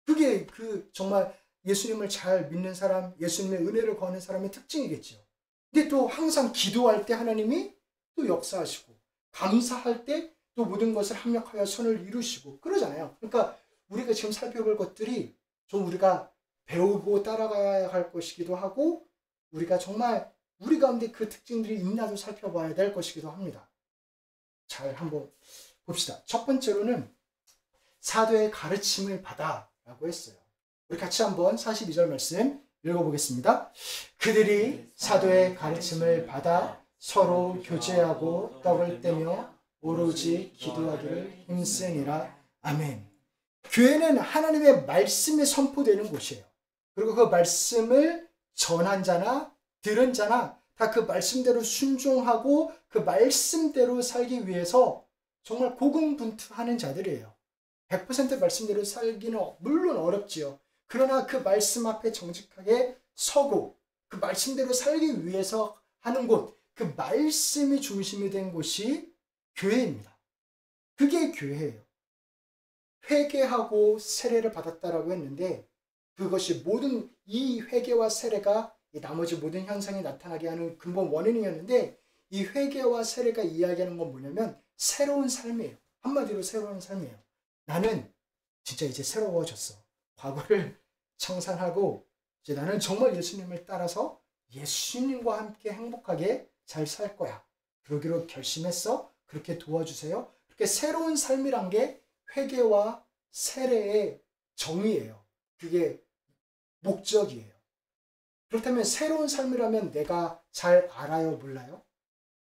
그게 정말 예수님을 잘 믿는 사람, 예수님의 은혜를 구하는 사람의 특징이겠죠. 근데 또 항상 기도할 때 하나님이 또 역사하시고 감사할 때 또 모든 것을 합력하여 선을 이루시고 그러잖아요. 그러니까 우리가 지금 살펴볼 것들이 좀 우리가 배우고 따라가야 할 것이기도 하고 우리가 정말 우리 가운데 그 특징들이 있나도 살펴봐야 될 것이기도 합니다. 잘 한번 봅시다. 첫 번째로는 사도의 가르침을 받아 라고 했어요. 우리 같이 한번 42절 말씀 읽어보겠습니다. 그들이 사도의 가르침을 받아 서로 교제하고 떡을 떼며 오로지 기도하기를 힘쓰니라. 아멘. 교회는 하나님의 말씀이 선포되는 곳이에요. 그리고 그 말씀을 전한 자나 들은 자나 다 그 말씀대로 순종하고 그 말씀대로 살기 위해서 정말 고군분투하는 자들이에요. 100% 말씀대로 살기는 물론 어렵지요. 그러나 그 말씀 앞에 정직하게 서고 그 말씀대로 살기 위해서 하는 곳, 그 말씀이 중심이 된 곳이 교회입니다. 그게 교회예요. 회개하고 세례를 받았다라고 했는데 그것이 모든 이 회개와 세례가 나머지 모든 현상이 나타나게 하는 근본 원인이었는데 이 회개와 세례가 이야기하는 건 뭐냐면 새로운 삶이에요. 한마디로 새로운 삶이에요. 나는 진짜 이제 새로워졌어. 과거를 청산하고 이제 나는 정말 예수님을 따라서 예수님과 함께 행복하게 잘 살 거야. 그러기로 결심했어. 그렇게 도와주세요. 그렇게 새로운 삶이란 게 회개와 세례의 정의예요. 그게 목적이에요. 그렇다면 새로운 삶이라면 내가 잘 알아요? 몰라요?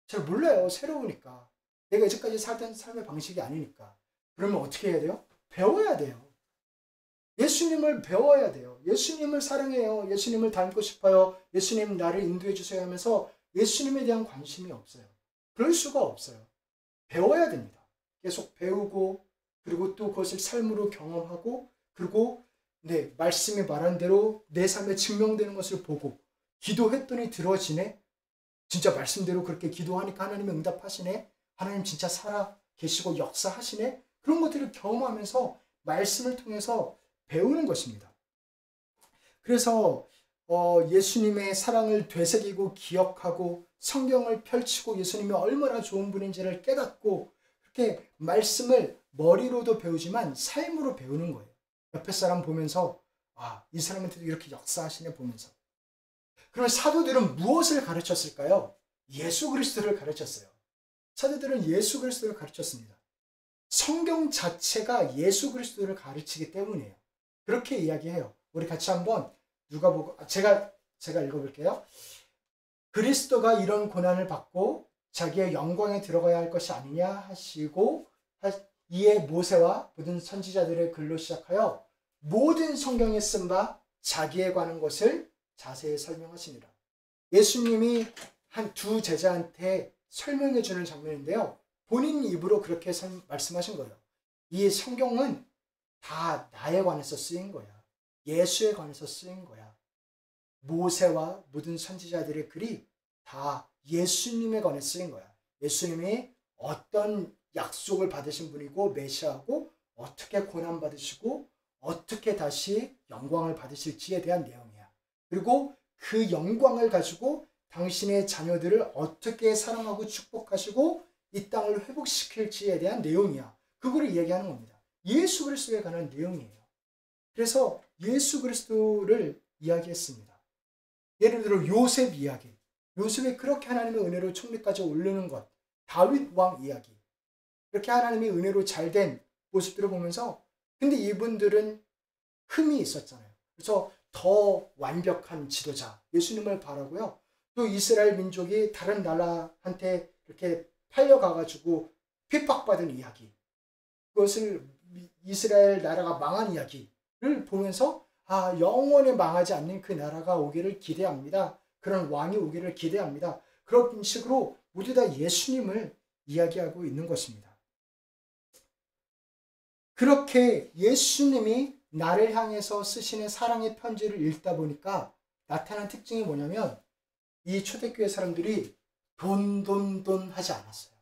잘 몰라요. 새로우니까. 내가 이제까지 살던 삶의 방식이 아니니까. 그러면 어떻게 해야 돼요? 배워야 돼요. 예수님을 배워야 돼요. 예수님을 사랑해요. 예수님을 닮고 싶어요. 예수님 나를 인도해 주세요 하면서 예수님에 대한 관심이 없어요. 그럴 수가 없어요. 배워야 됩니다. 계속 배우고 그리고 또 그것을 삶으로 경험하고 그리고 말씀이 말한 대로 내 삶에 증명되는 것을 보고 기도했더니 들어지네. 진짜 말씀대로 그렇게 기도하니까 하나님이 응답하시네. 하나님 진짜 살아 계시고 역사하시네. 그런 것들을 경험하면서 말씀을 통해서 배우는 것입니다. 그래서 예수님의 사랑을 되새기고 기억하고 성경을 펼치고 예수님이 얼마나 좋은 분인지를 깨닫고 그렇게 말씀을 머리로도 배우지만 삶으로 배우는 거예요. 옆에 사람 보면서 이 사람한테도 이렇게 역사하시네 보면서. 그럼 사도들은 무엇을 가르쳤을까요? 예수 그리스도를 가르쳤어요. 사도들은 예수 그리스도를 가르쳤습니다. 성경 자체가 예수 그리스도를 가르치기 때문이에요. 그렇게 이야기해요. 우리 같이 한번 누가복음 제가 읽어볼게요. 그리스도가 이런 고난을 받고 자기의 영광에 들어가야 할 것이 아니냐 하시고 이에 모세와 모든 선지자들의 글로 시작하여 모든 성경에 쓴 바 자기에 관한 것을 자세히 설명하시니라. 예수님이 한 두 제자한테 설명해 주는 장면인데요. 본인 입으로 그렇게 말씀하신 거예요. 이 성경은 다 나에 관해서 쓰인 거야. 예수에 관해서 쓰인 거야. 모세와 모든 선지자들의 글이 다 예수님에 관해 쓰인 거야. 예수님이 어떤 약속을 받으신 분이고 메시아고 어떻게 고난받으시고 어떻게 다시 영광을 받으실지에 대한 내용이야. 그리고 그 영광을 가지고 당신의 자녀들을 어떻게 사랑하고 축복하시고 이 땅을 회복시킬지에 대한 내용이야. 그거를 얘기하는 겁니다. 예수 그리스도에 관한 내용이에요. 그래서 예수 그리스도를 이야기했습니다. 예를 들어 요셉 이야기. 요셉이 그렇게 하나님의 은혜로 총리까지 오르는 것. 다윗 왕 이야기. 그렇게 하나님의 은혜로 잘된 모습들을 보면서 근데 이분들은 흠이 있었잖아요. 그래서 더 완벽한 지도자 예수님을 바라고요. 또 이스라엘 민족이 다른 나라한테 이렇게 팔려가가지고 핍박받은 이야기. 그것을 이스라엘 나라가 망한 이야기를 보면서 영원히 망하지 않는 그 나라가 오기를 기대합니다. 그런 왕이 오기를 기대합니다. 그런 식으로 모두 다 예수님을 이야기하고 있는 것입니다. 그렇게 예수님이 나를 향해서 쓰시는 사랑의 편지를 읽다 보니까 나타난 특징이 뭐냐면 이 초대교회 사람들이 돈 하지 않았어요.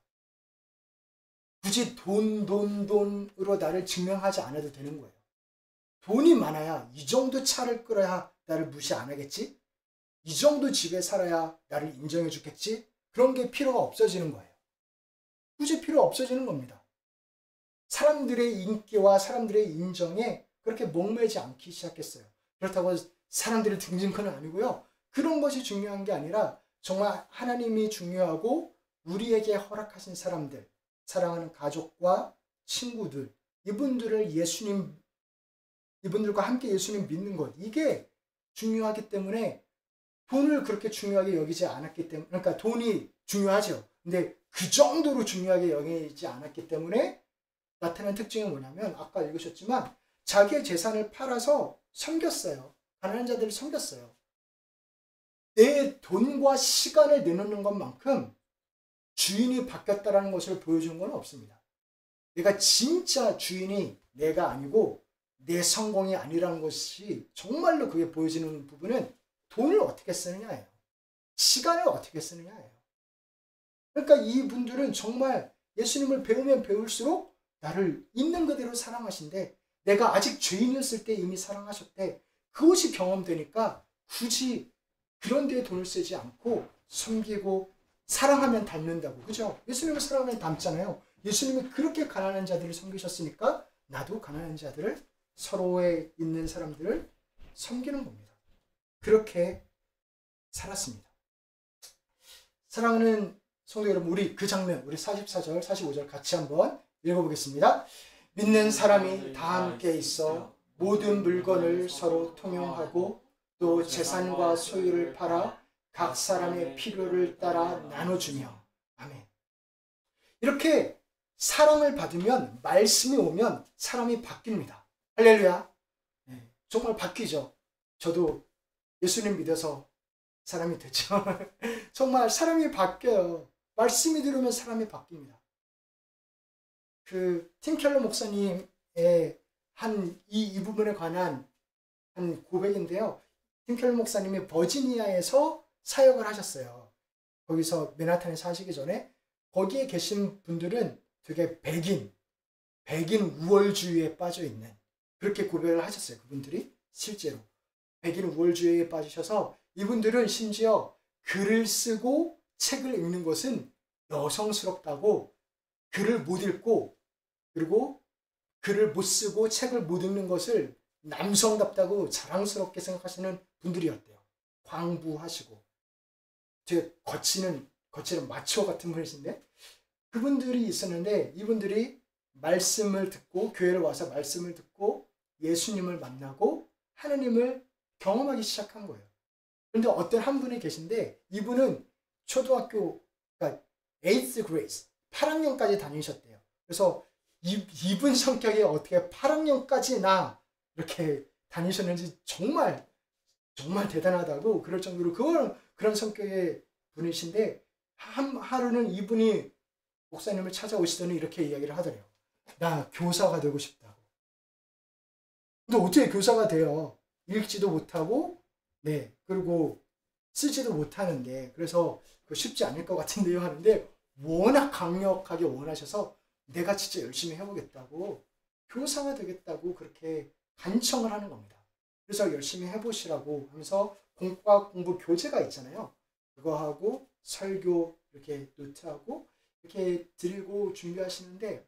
굳이 돈으로 나를 증명하지 않아도 되는 거예요. 돈이 많아야 이 정도 차를 끌어야 나를 무시 안 하겠지? 이 정도 집에 살아야 나를 인정해 주겠지? 그런 게 필요가 없어지는 거예요. 굳이 필요 없어지는 겁니다. 사람들의 인기와 사람들의 인정에 그렇게 목매지 않기 시작했어요. 그렇다고 사람들의 등진크는 아니고요. 그런 것이 중요한 게 아니라 정말 하나님이 중요하고 우리에게 허락하신 사람들, 사랑하는 가족과 친구들, 이분들과 함께 예수님 믿는 것, 이게 중요하기 때문에 돈을 그렇게 중요하게 여기지 않았기 때문에, 그러니까 돈이 중요하죠. 근데 그 정도로 중요하게 여기지 않았기 때문에 나타난 특징이 뭐냐면, 아까 읽으셨지만 자기의 재산을 팔아서 섬겼어요. 가난한 자들을 섬겼어요. 내 돈과 시간을 내놓는 것만큼 주인이 바뀌었다는 것을 보여준 건 없습니다. 내가 진짜 주인이 내가 아니고 내 성공이 아니라는 것이 정말로 그게 보여지는 부분은 돈을 어떻게 쓰느냐예요. 시간을 어떻게 쓰느냐예요. 그러니까 이분들은 정말 예수님을 배우면 배울수록 나를 있는 그대로 사랑하신대. 내가 아직 죄인이었을 때 이미 사랑하셨대. 그것이 경험되니까 굳이 그런 데에 돈을 쓰지 않고 섬기고, 사랑하면 닮는다고. 그죠? 예수님을 사랑하면 닮잖아요. 예수님이 그렇게 가난한 자들을 섬기셨으니까 나도 가난한 자들을, 서로에 있는 사람들을 섬기는 겁니다. 그렇게 살았습니다. 사랑하는 성도 여러분, 우리 그 장면, 우리 44절, 45절 같이 한번 읽어보겠습니다. 믿는 사람이 다 함께 있어 모든 물건을 서로 통용하고 또 재산과 소유를 팔아 각 사람의 필요를 따라 나눠주며. 아멘. 이렇게 사랑을 받으면, 말씀이 오면 사람이 바뀝니다. 할렐루야. 네, 정말 바뀌죠. 저도 예수님 믿어서 사람이 됐죠. 정말 사람이 바뀌어요. 말씀이 들으면 사람이 바뀝니다. 팀 켈러 목사님의 이 부분에 관한 한 고백인데요. 팀 켈러 목사님이 버지니아에서 사역을 하셨어요. 거기서 맨하탄에 사시기 전에 거기에 계신 분들은 되게 백인 우월주의에 빠져 있는, 그렇게 고백을 하셨어요. 그분들이 실제로 백인 우월주의에 빠지셔서, 이분들은 심지어 글을 쓰고 책을 읽는 것은 여성스럽다고, 글을 못 읽고 그리고 글을 못 쓰고 책을 못 읽는 것을 남성답다고 자랑스럽게 생각하시는 분들이었대요. 광부하시고 되게 거치는 마초 같은 분이신데, 그분들이 있었는데 이분들이 말씀을 듣고, 교회를 와서 말씀을 듣고 예수님을 만나고 하나님을 경험하기 시작한 거예요. 그런데 어떤 한 분이 계신데, 이분은 초등학교, 그러니까 8th grade, 8학년까지 다니셨대요. 그래서 이분 성격이 어떻게 8학년까지나 이렇게 다니셨는지 정말 대단하다고, 그럴 정도로 그런 성격의 분이신데, 하루는 이분이 목사님을 찾아오시더니 이렇게 이야기를 하더래요. 나 교사가 되고 싶다고. 근데 어떻게 교사가 돼요? 읽지도 못하고, 네, 그리고 쓰지도 못하는데, 그래서 그거 쉽지 않을 것 같은데요 하는데, 워낙 강력하게 원하셔서 내가 진짜 열심히 해보겠다고, 교사가 되겠다고 그렇게 간청을 하는 겁니다. 그래서 열심히 해보시라고 하면서 공과 공부 교재가 있잖아요. 그거 하고 설교 이렇게 노트하고 이렇게 드리고 준비하시는데,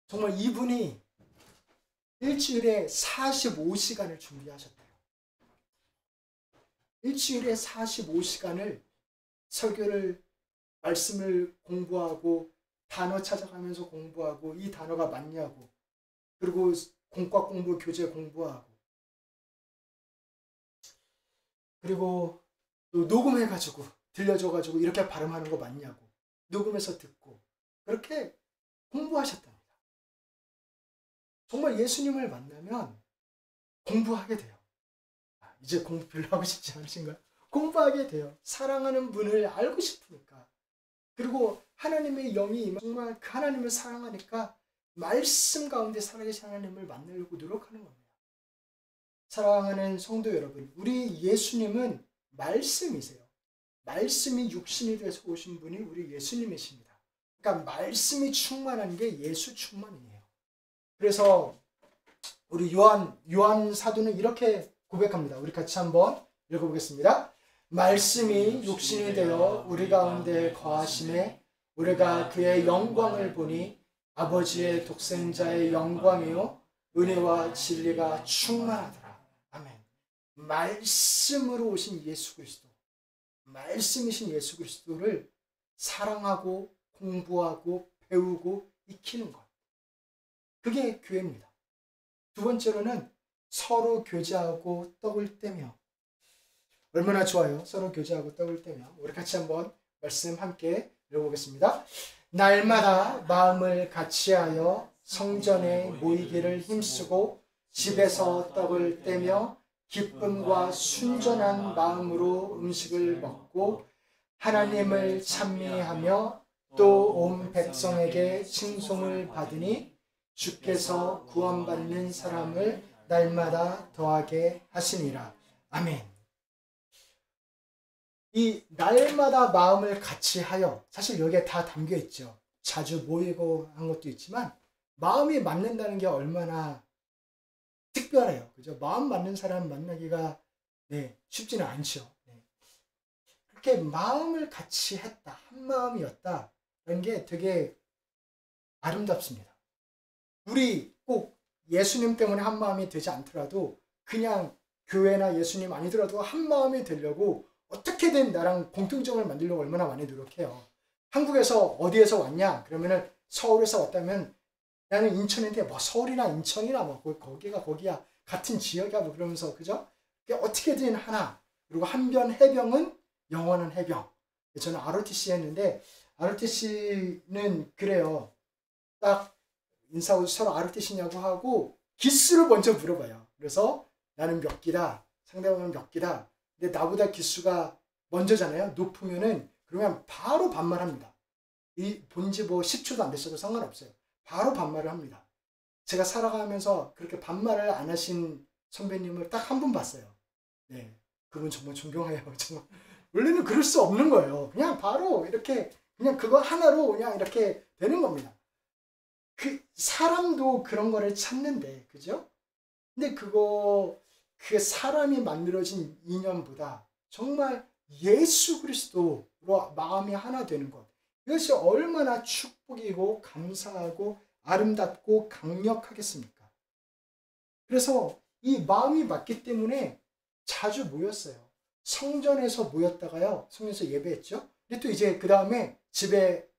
정말 이분이 일주일에 45시간을 준비하셨대요. 일주일에 45시간을 설교를, 말씀을 공부하고 단어 찾아가면서 공부하고, 이 단어가 맞냐고, 그리고 공과 공부 교재 공부하고, 그리고 또 녹음해가지고 들려줘가지고 이렇게 발음하는 거 맞냐고 녹음해서 듣고, 그렇게 공부하셨답니다. 정말 예수님을 만나면 공부하게 돼요. 이제 공부 별로 하고 싶지 않으신가요? 공부하게 돼요. 사랑하는 분을 알고 싶으니까. 그리고 하나님의 영이 정말 그 하나님을 사랑하니까 말씀 가운데 살아계신 하나님을 만나려고 노력하는 겁니다. 사랑하는 성도 여러분, 우리 예수님은 말씀이세요. 말씀이 육신이 돼서 오신 분이 우리 예수님이십니다. 그러니까 말씀이 충만한 게 예수 충만이에요. 그래서 우리 요한 사도는 이렇게 고백합니다. 우리 같이 한번 읽어보겠습니다. 말씀이 육신이 되어 우리 가운데 거하심에 우리가 그의 영광을 보니 아버지의 독생자의 영광이요 은혜와 진리가 충만하더라. 아멘. 말씀으로 오신 예수 그리스도, 말씀이신 예수 그리스도를 사랑하고 공부하고 배우고 익히는 것. 그게 교회입니다. 두 번째로는 서로 교제하고 떡을 떼며. 얼마나 좋아요. 서로 교제하고 떡을 떼며. 우리 같이 한번 말씀 함께 읽어보겠습니다. 날마다 마음을 같이하여 성전에 모이기를 힘쓰고 집에서 떡을 떼며 기쁨과 순전한 마음으로 음식을 먹고 하나님을 찬미하며 또 온 백성에게 칭송을 받으니 주께서 구원받는 사람을 날마다 더하게 하시니라. 아멘. 이 날마다 마음을 같이 하여, 사실 여기에 다 담겨 있죠. 자주 모이고 한 것도 있지만 마음이 맞는다는 게 얼마나 특별해요. 그죠? 마음 맞는 사람 만나기가 쉽지는 않죠. 그렇게 마음을 같이 했다, 한 마음이었다, 이런 게 되게 아름답습니다. 우리 꼭 예수님 때문에 한 마음이 되지 않더라도 그냥 교회나 예수님 아니더라도 한 마음이 되려고 어떻게든 나랑 공통점을 만들려고 얼마나 많이 노력해요. 한국에서 어디에서 왔냐? 그러면은 서울에서 왔다면 나는 인천인데 뭐 서울이나 인천이나 뭐 거기가 거기야, 같은 지역이야 뭐 그러면서, 그죠? 어떻게든 하나. 그리고 한변 해병은 영원한 해병. 저는 ROTC 했는데 ROTC는 그래요. 딱 인사하고 서로 ROTC냐고 하고 기수를 먼저 물어봐요. 그래서 나는 몇 기다, 상대방은 몇 기다. 근데 나보다 기수가 먼저잖아요. 높으면은 그러면 바로 반말합니다. 이 본지 뭐 10초도 안 됐어도 상관없어요. 바로 반말을 합니다. 제가 살아가면서 그렇게 반말을 안 하신 선배님을 딱 한 분 봤어요. 네, 그분 정말 존경해요. 정말. 원래는 그럴 수 없는 거예요. 그냥 바로 이렇게 그냥 그거 하나로 그냥 이렇게 되는 겁니다. 그 사람도 그런 거를 찾는데, 그죠? 근데 그 사람이 만들어진 인연보다 정말 예수 그리스도로 마음이 하나 되는 것, 이것이 얼마나 축복이고 감사하고 아름답고 강력하겠습니까? 그래서 이 마음이 맞기 때문에 자주 모였어요. 성전에서 모였다가요, 성전에서 예배했죠. 근데 또 이제 그 다음에 집에를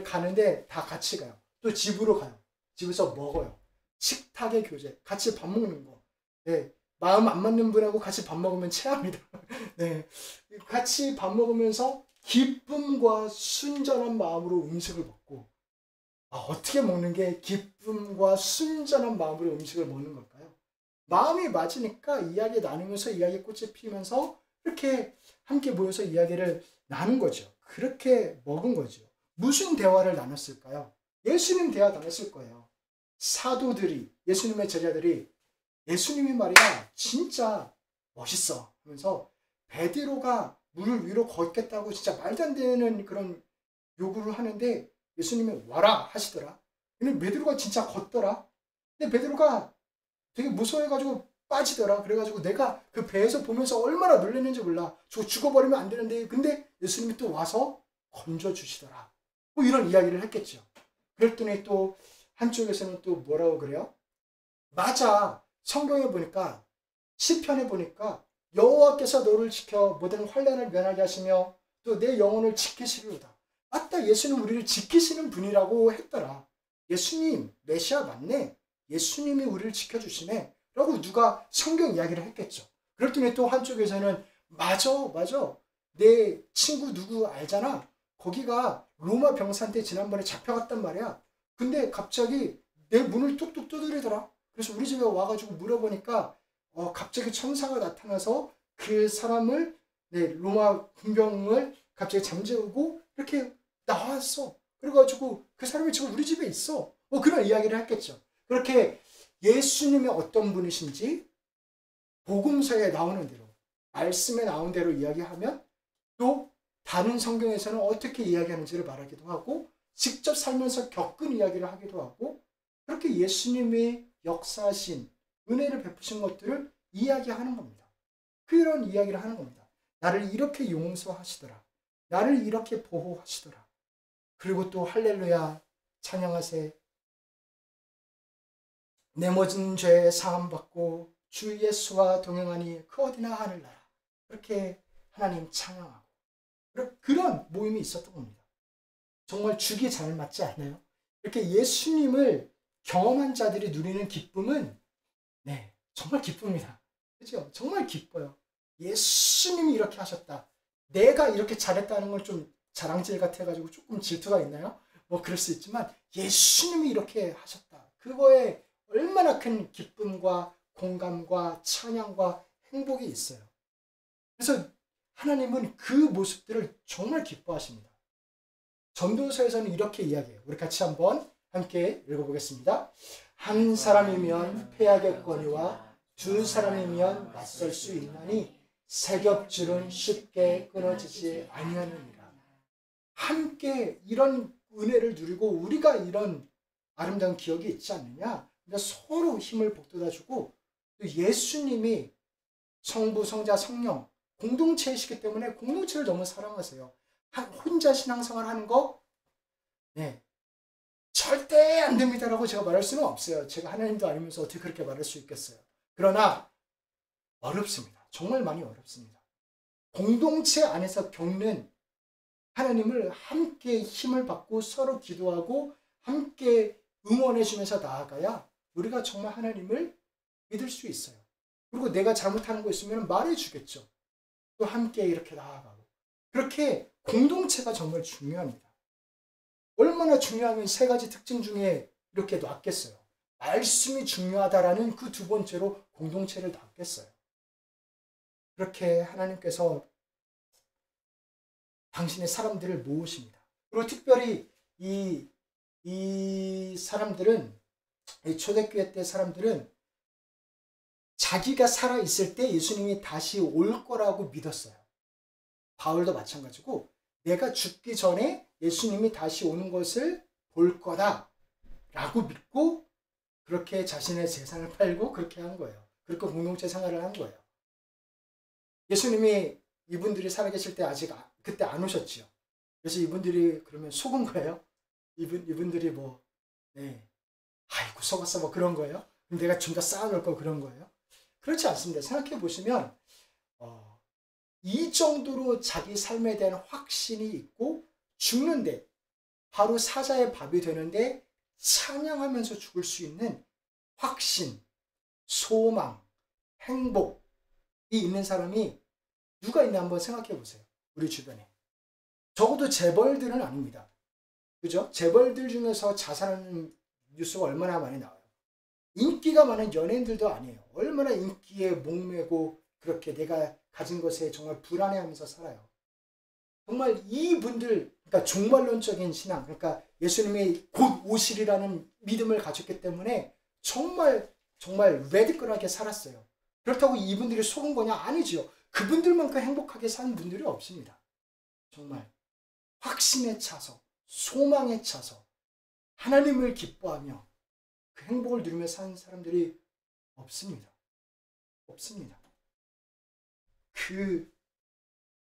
가는데 다 같이 가요. 또 집으로 가요. 집에서 먹어요. 식탁의 교제, 같이 밥 먹는 거. 네, 마음 안 맞는 분하고 같이 밥 먹으면 체합니다. 네, 같이 밥 먹으면서 기쁨과 순전한 마음으로 음식을 먹고. 어떻게 먹는 게 기쁨과 순전한 마음으로 음식을 먹는 걸까요? 마음이 맞으니까 이야기 나누면서 이야기 꽃이 피면서 이렇게 함께 모여서 이야기를 나눈 거죠. 그렇게 먹은 거죠. 무슨 대화를 나눴을까요? 예수님 대화 나눴을 거예요. 사도들이, 예수님의 제자들이 예수님이 말이야 진짜 멋있어 하면서 베드로가 물 위로 걷겠다고 진짜 말도 안 되는 그런 요구를 하는데 예수님이 와라 하시더라. 근데 베드로가 진짜 걷더라. 근데 베드로가 되게 무서워해가지고 빠지더라. 그래가지고 내가 그 배에서 보면서 얼마나 놀랐는지 몰라. 저 죽어버리면 안 되는데, 근데 예수님이 또 와서 건져주시더라. 뭐 이런 이야기를 했겠죠. 그랬더니 또 한쪽에서는 또 뭐라고 그래요? 맞아. 성경에 보니까, 시편에 보니까 여호와께서 너를 지켜 모든 환난을 면하게 하시며 또 내 영혼을 지키시리로다. 맞다, 예수님 우리를 지키시는 분이라고 했더라. 예수님 메시아 맞네. 예수님이 우리를 지켜주시네 라고 누가 성경 이야기를 했겠죠. 그랬더니 또 한쪽에서는 맞아 내 친구 누구 알잖아. 거기가 로마 병사한테 지난번에 잡혀갔단 말이야. 근데 갑자기 내 문을 뚝뚝 두드리더라. 그래서 우리 집에 와가지고 물어보니까 갑자기 천사가 나타나서 그 사람을, 로마 군병을 갑자기 잠재우고 이렇게 나왔어. 그래가지고 그 사람이 지금 우리 집에 있어. 그런 이야기를 했겠죠. 그렇게 예수님이 어떤 분이신지 복음서에 나오는 대로, 말씀에 나온 대로 이야기하면 또 다른 성경에서는 어떻게 이야기하는지를 말하기도 하고 직접 살면서 겪은 이야기를 하기도 하고 그렇게 예수님의 역사하신 은혜를 베푸신 것들을 이야기하는 겁니다. 그런 이야기를 하는 겁니다. 나를 이렇게 용서하시더라. 나를 이렇게 보호하시더라. 그리고 또 할렐루야 찬양하세. 내 모든 죄 사함 받고 주 예수와 동행하니 그 어디나 하늘나라. 그렇게 하나님 찬양하고 그런 모임이 있었던 겁니다. 정말 죽이 잘 맞지 않나요? 이렇게 예수님을 경험한 자들이 누리는 기쁨은 정말 기쁩니다. 그죠? 정말 기뻐요. 예수님이 이렇게 하셨다. 내가 이렇게 잘했다는 건 좀 자랑질 같아가지고 조금 질투가 있나요? 뭐 그럴 수 있지만 예수님이 이렇게 하셨다. 그거에 얼마나 큰 기쁨과 공감과 찬양과 행복이 있어요. 그래서 하나님은 그 모습들을 정말 기뻐하십니다. 전도서에서는 이렇게 이야기해요. 우리 같이 한번 함께 읽어보겠습니다. 한 사람이면 패하겠거니와 두 사람이면 맞설 수 있나니 세 겹줄은 쉽게 끊어지지 아니하느니라. 함께 이런 은혜를 누리고 우리가 이런 아름다운 기억이 있지 않느냐. 그러니까 서로 힘을 북돋아주고 또 예수님이 성부, 성자, 성령 공동체이시기 때문에 공동체를 너무 사랑하세요. 혼자 신앙생활 하는 거 절대 안 됩니다라고 제가 말할 수는 없어요. 제가 하나님도 아니면서 어떻게 그렇게 말할 수 있겠어요. 그러나 어렵습니다. 정말 많이 어렵습니다. 공동체 안에서 겪는 하나님을 함께 힘을 받고 서로 기도하고 함께 응원해 주면서 나아가야 우리가 정말 하나님을 믿을 수 있어요. 그리고 내가 잘못하는 거 있으면 말해 주겠죠. 또 함께 이렇게 나아가고. 그렇게 공동체가 정말 중요합니다. 얼마나 중요하면 세 가지 특징 중에 이렇게 놨겠어요. 말씀이 중요하다라는 그 두 번째로 공동체를 놨겠어요. 그렇게 하나님께서 당신의 사람들을 모으십니다. 그리고 특별히 이 사람들은, 이 초대교회 때 사람들은 자기가 살아있을 때 예수님이 다시 올 거라고 믿었어요. 바울도 마찬가지고 내가 죽기 전에 예수님이 다시 오는 것을 볼 거다라고 믿고 그렇게 자신의 재산을 팔고 그렇게 한 거예요. 그렇게 공동체 생활을 한 거예요. 예수님이 이분들이 살아계실 때 아직 그때 안 오셨지요. 그래서 이분들이 그러면 속은 거예요. 이분들이 아이고 속았어 뭐 그런 거예요. 그럼 내가 좀 더 쌓아놓을 거 그런 거예요. 그렇지 않습니다. 생각해 보시면 이 정도로 자기 삶에 대한 확신이 있고 죽는데 바로 사자의 밥이 되는데 찬양하면서 죽을 수 있는 확신, 소망, 행복이 있는 사람이 누가 있나 한번 생각해 보세요. 우리 주변에. 적어도 재벌들은 아닙니다. 그죠? 재벌들 중에서 자살하는 뉴스가 얼마나 많이 나와요. 인기가 많은 연예인들도 아니에요. 얼마나 인기에 목매고 그렇게 내가 가진 것에 정말 불안해하면서 살아요. 정말 이분들, 그러니까 종말론적인 신앙, 그러니까 예수님이 곧 오시리라는 믿음을 가졌기 때문에 정말 레디컬하게 살았어요. 그렇다고 이분들이 속은 거냐? 아니죠. 그분들만큼 행복하게 사는 분들이 없습니다. 정말 확신에 차서, 소망에 차서 하나님을 기뻐하며 그 행복을 누리며 사는 사람들이 없습니다. 없습니다. 그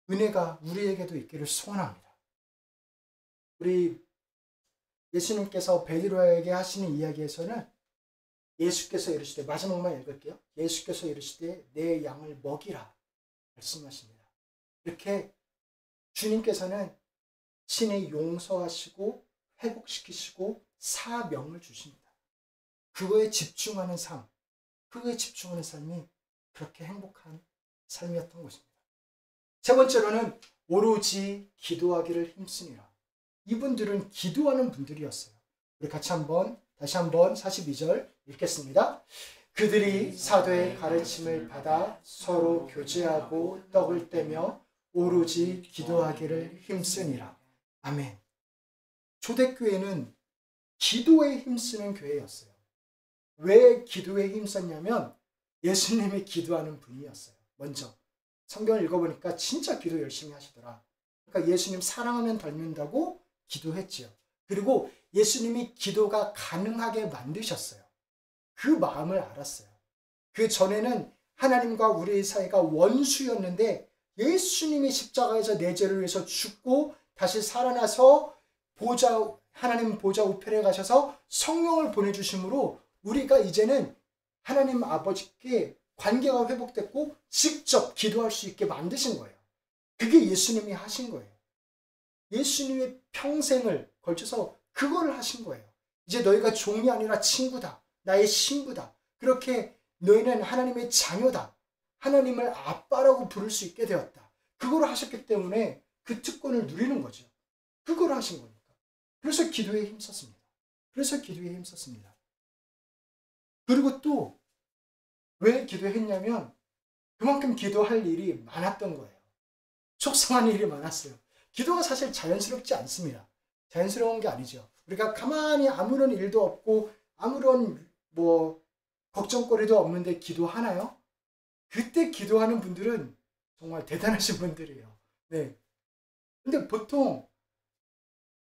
은혜가 우리에게도 있기를 소원합니다. 우리 예수님께서 베드로에게 하시는 이야기에서는 예수께서 이르시되, 마지막만 읽을게요. 예수께서 이르시되 내 양을 먹이라 말씀하십니다. 이렇게 주님께서는 신이 용서하시고 회복시키시고 사명을 주십니다. 그거에 집중하는 삶, 그거에 집중하는 삶이 그렇게 행복한 삶이었던 것입니다. 세 번째로는 오로지 기도하기를 힘쓰니라. 이분들은 기도하는 분들이었어요. 우리 같이 다시 한번 42절 읽겠습니다. 그들이 사도의 가르침을 받아 서로 교제하고 떡을 떼며 오로지 기도하기를 힘쓰니라. 아멘. 초대교회는 기도에 힘쓰는 교회였어요. 왜 기도에 힘썼냐면 예수님이 기도하는 분이었어요. 먼저 성경을 읽어보니까 진짜 기도 열심히 하시더라. 그러니까 예수님 사랑하면 닮는다고 기도했지요. 그리고 예수님이 기도가 가능하게 만드셨어요. 그 마음을 알았어요. 그 전에는 하나님과 우리의 사이가 원수였는데 예수님이 십자가에서 내 죄를 위해서 죽고 다시 살아나서 하나님 보좌 우편에 가셔서 성령을 보내주심으로 우리가 이제는 하나님 아버지께 관계가 회복됐고 직접 기도할 수 있게 만드신 거예요. 그게 예수님이 하신 거예요. 예수님의 평생을 걸쳐서 그거를 하신 거예요. 이제 너희가 종이 아니라 친구다. 나의 신부다. 그렇게 너희는 하나님의 자녀다. 하나님을 아빠라고 부를 수 있게 되었다. 그걸 하셨기 때문에 그 특권을 누리는 거죠. 그걸 하신 거니까. 그래서 기도에 힘썼습니다. 그리고 또 왜 기도했냐면 그만큼 기도할 일이 많았던 거예요. 속상한 일이 많았어요. 기도가 사실 자연스럽지 않습니다. 자연스러운 게 아니죠. 우리가 가만히 아무런 일도 없고 아무런 걱정거리도 없는데 기도하나요? 그때 기도하는 분들은 정말 대단하신 분들이에요. 네. 근데 보통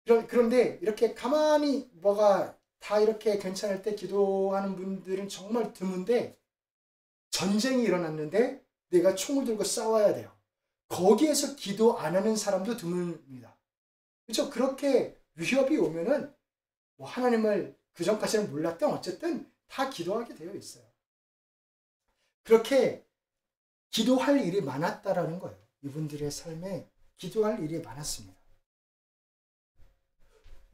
그런데 이렇게 가만히 뭐가 다 이렇게 괜찮을 때 기도하는 분들은 정말 드문데 전쟁이 일어났는데 내가 총을 들고 싸워야 돼요. 거기에서 기도 안 하는 사람도 드뭅니다. 그렇죠? 그렇게 위협이 오면은 하나님을 그전까지는 몰랐던 어쨌든 다 기도하게 되어 있어요. 그렇게 기도할 일이 많았다라는 거예요. 이분들의 삶에 기도할 일이 많았습니다.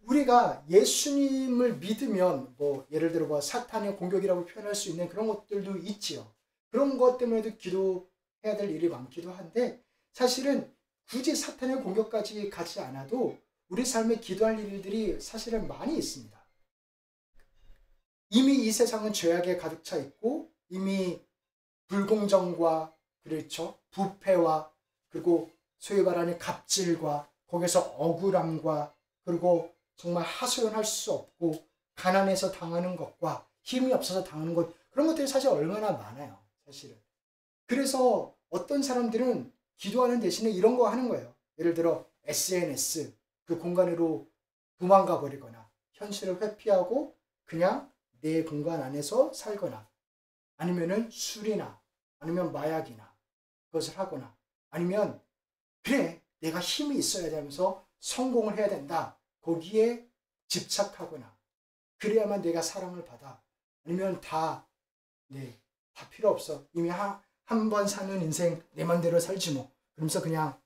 우리가 예수님을 믿으면 예를 들어 사탄의 공격이라고 표현할 수 있는 그런 것들도 있지요. 그런 것 때문에도 기도해야 될 일이 많기도 한데 사실은 굳이 사탄의 공격까지 가지 않아도 우리 삶에 기도할 일들이 사실은 많이 있습니다. 이미 이 세상은 죄악에 가득 차 있고 이미 불공정과 그렇죠 부패와 그리고 소위 말하는 갑질과 거기서 억울함과 그리고 정말 하소연할 수 없고 가난해서 당하는 것과 힘이 없어서 당하는 것 그런 것들이 사실 얼마나 많아요. 사실은. 그래서 어떤 사람들은 기도하는 대신에 이런 거 하는 거예요. 예를 들어 SNS 그 공간으로 도망가 버리거나 현실을 회피하고 그냥 내 공간 안에서 살거나 아니면은 술이나 아니면 마약이나 그것을 하거나 아니면 그래 내가 힘이 있어야 되면서 성공을 해야 된다. 거기에 집착하거나 그래야만 내가 사랑을 받아. 아니면 다 필요 없어. 이미 한 번 사는 인생 내 맘대로 살지 뭐. 그러면서 그냥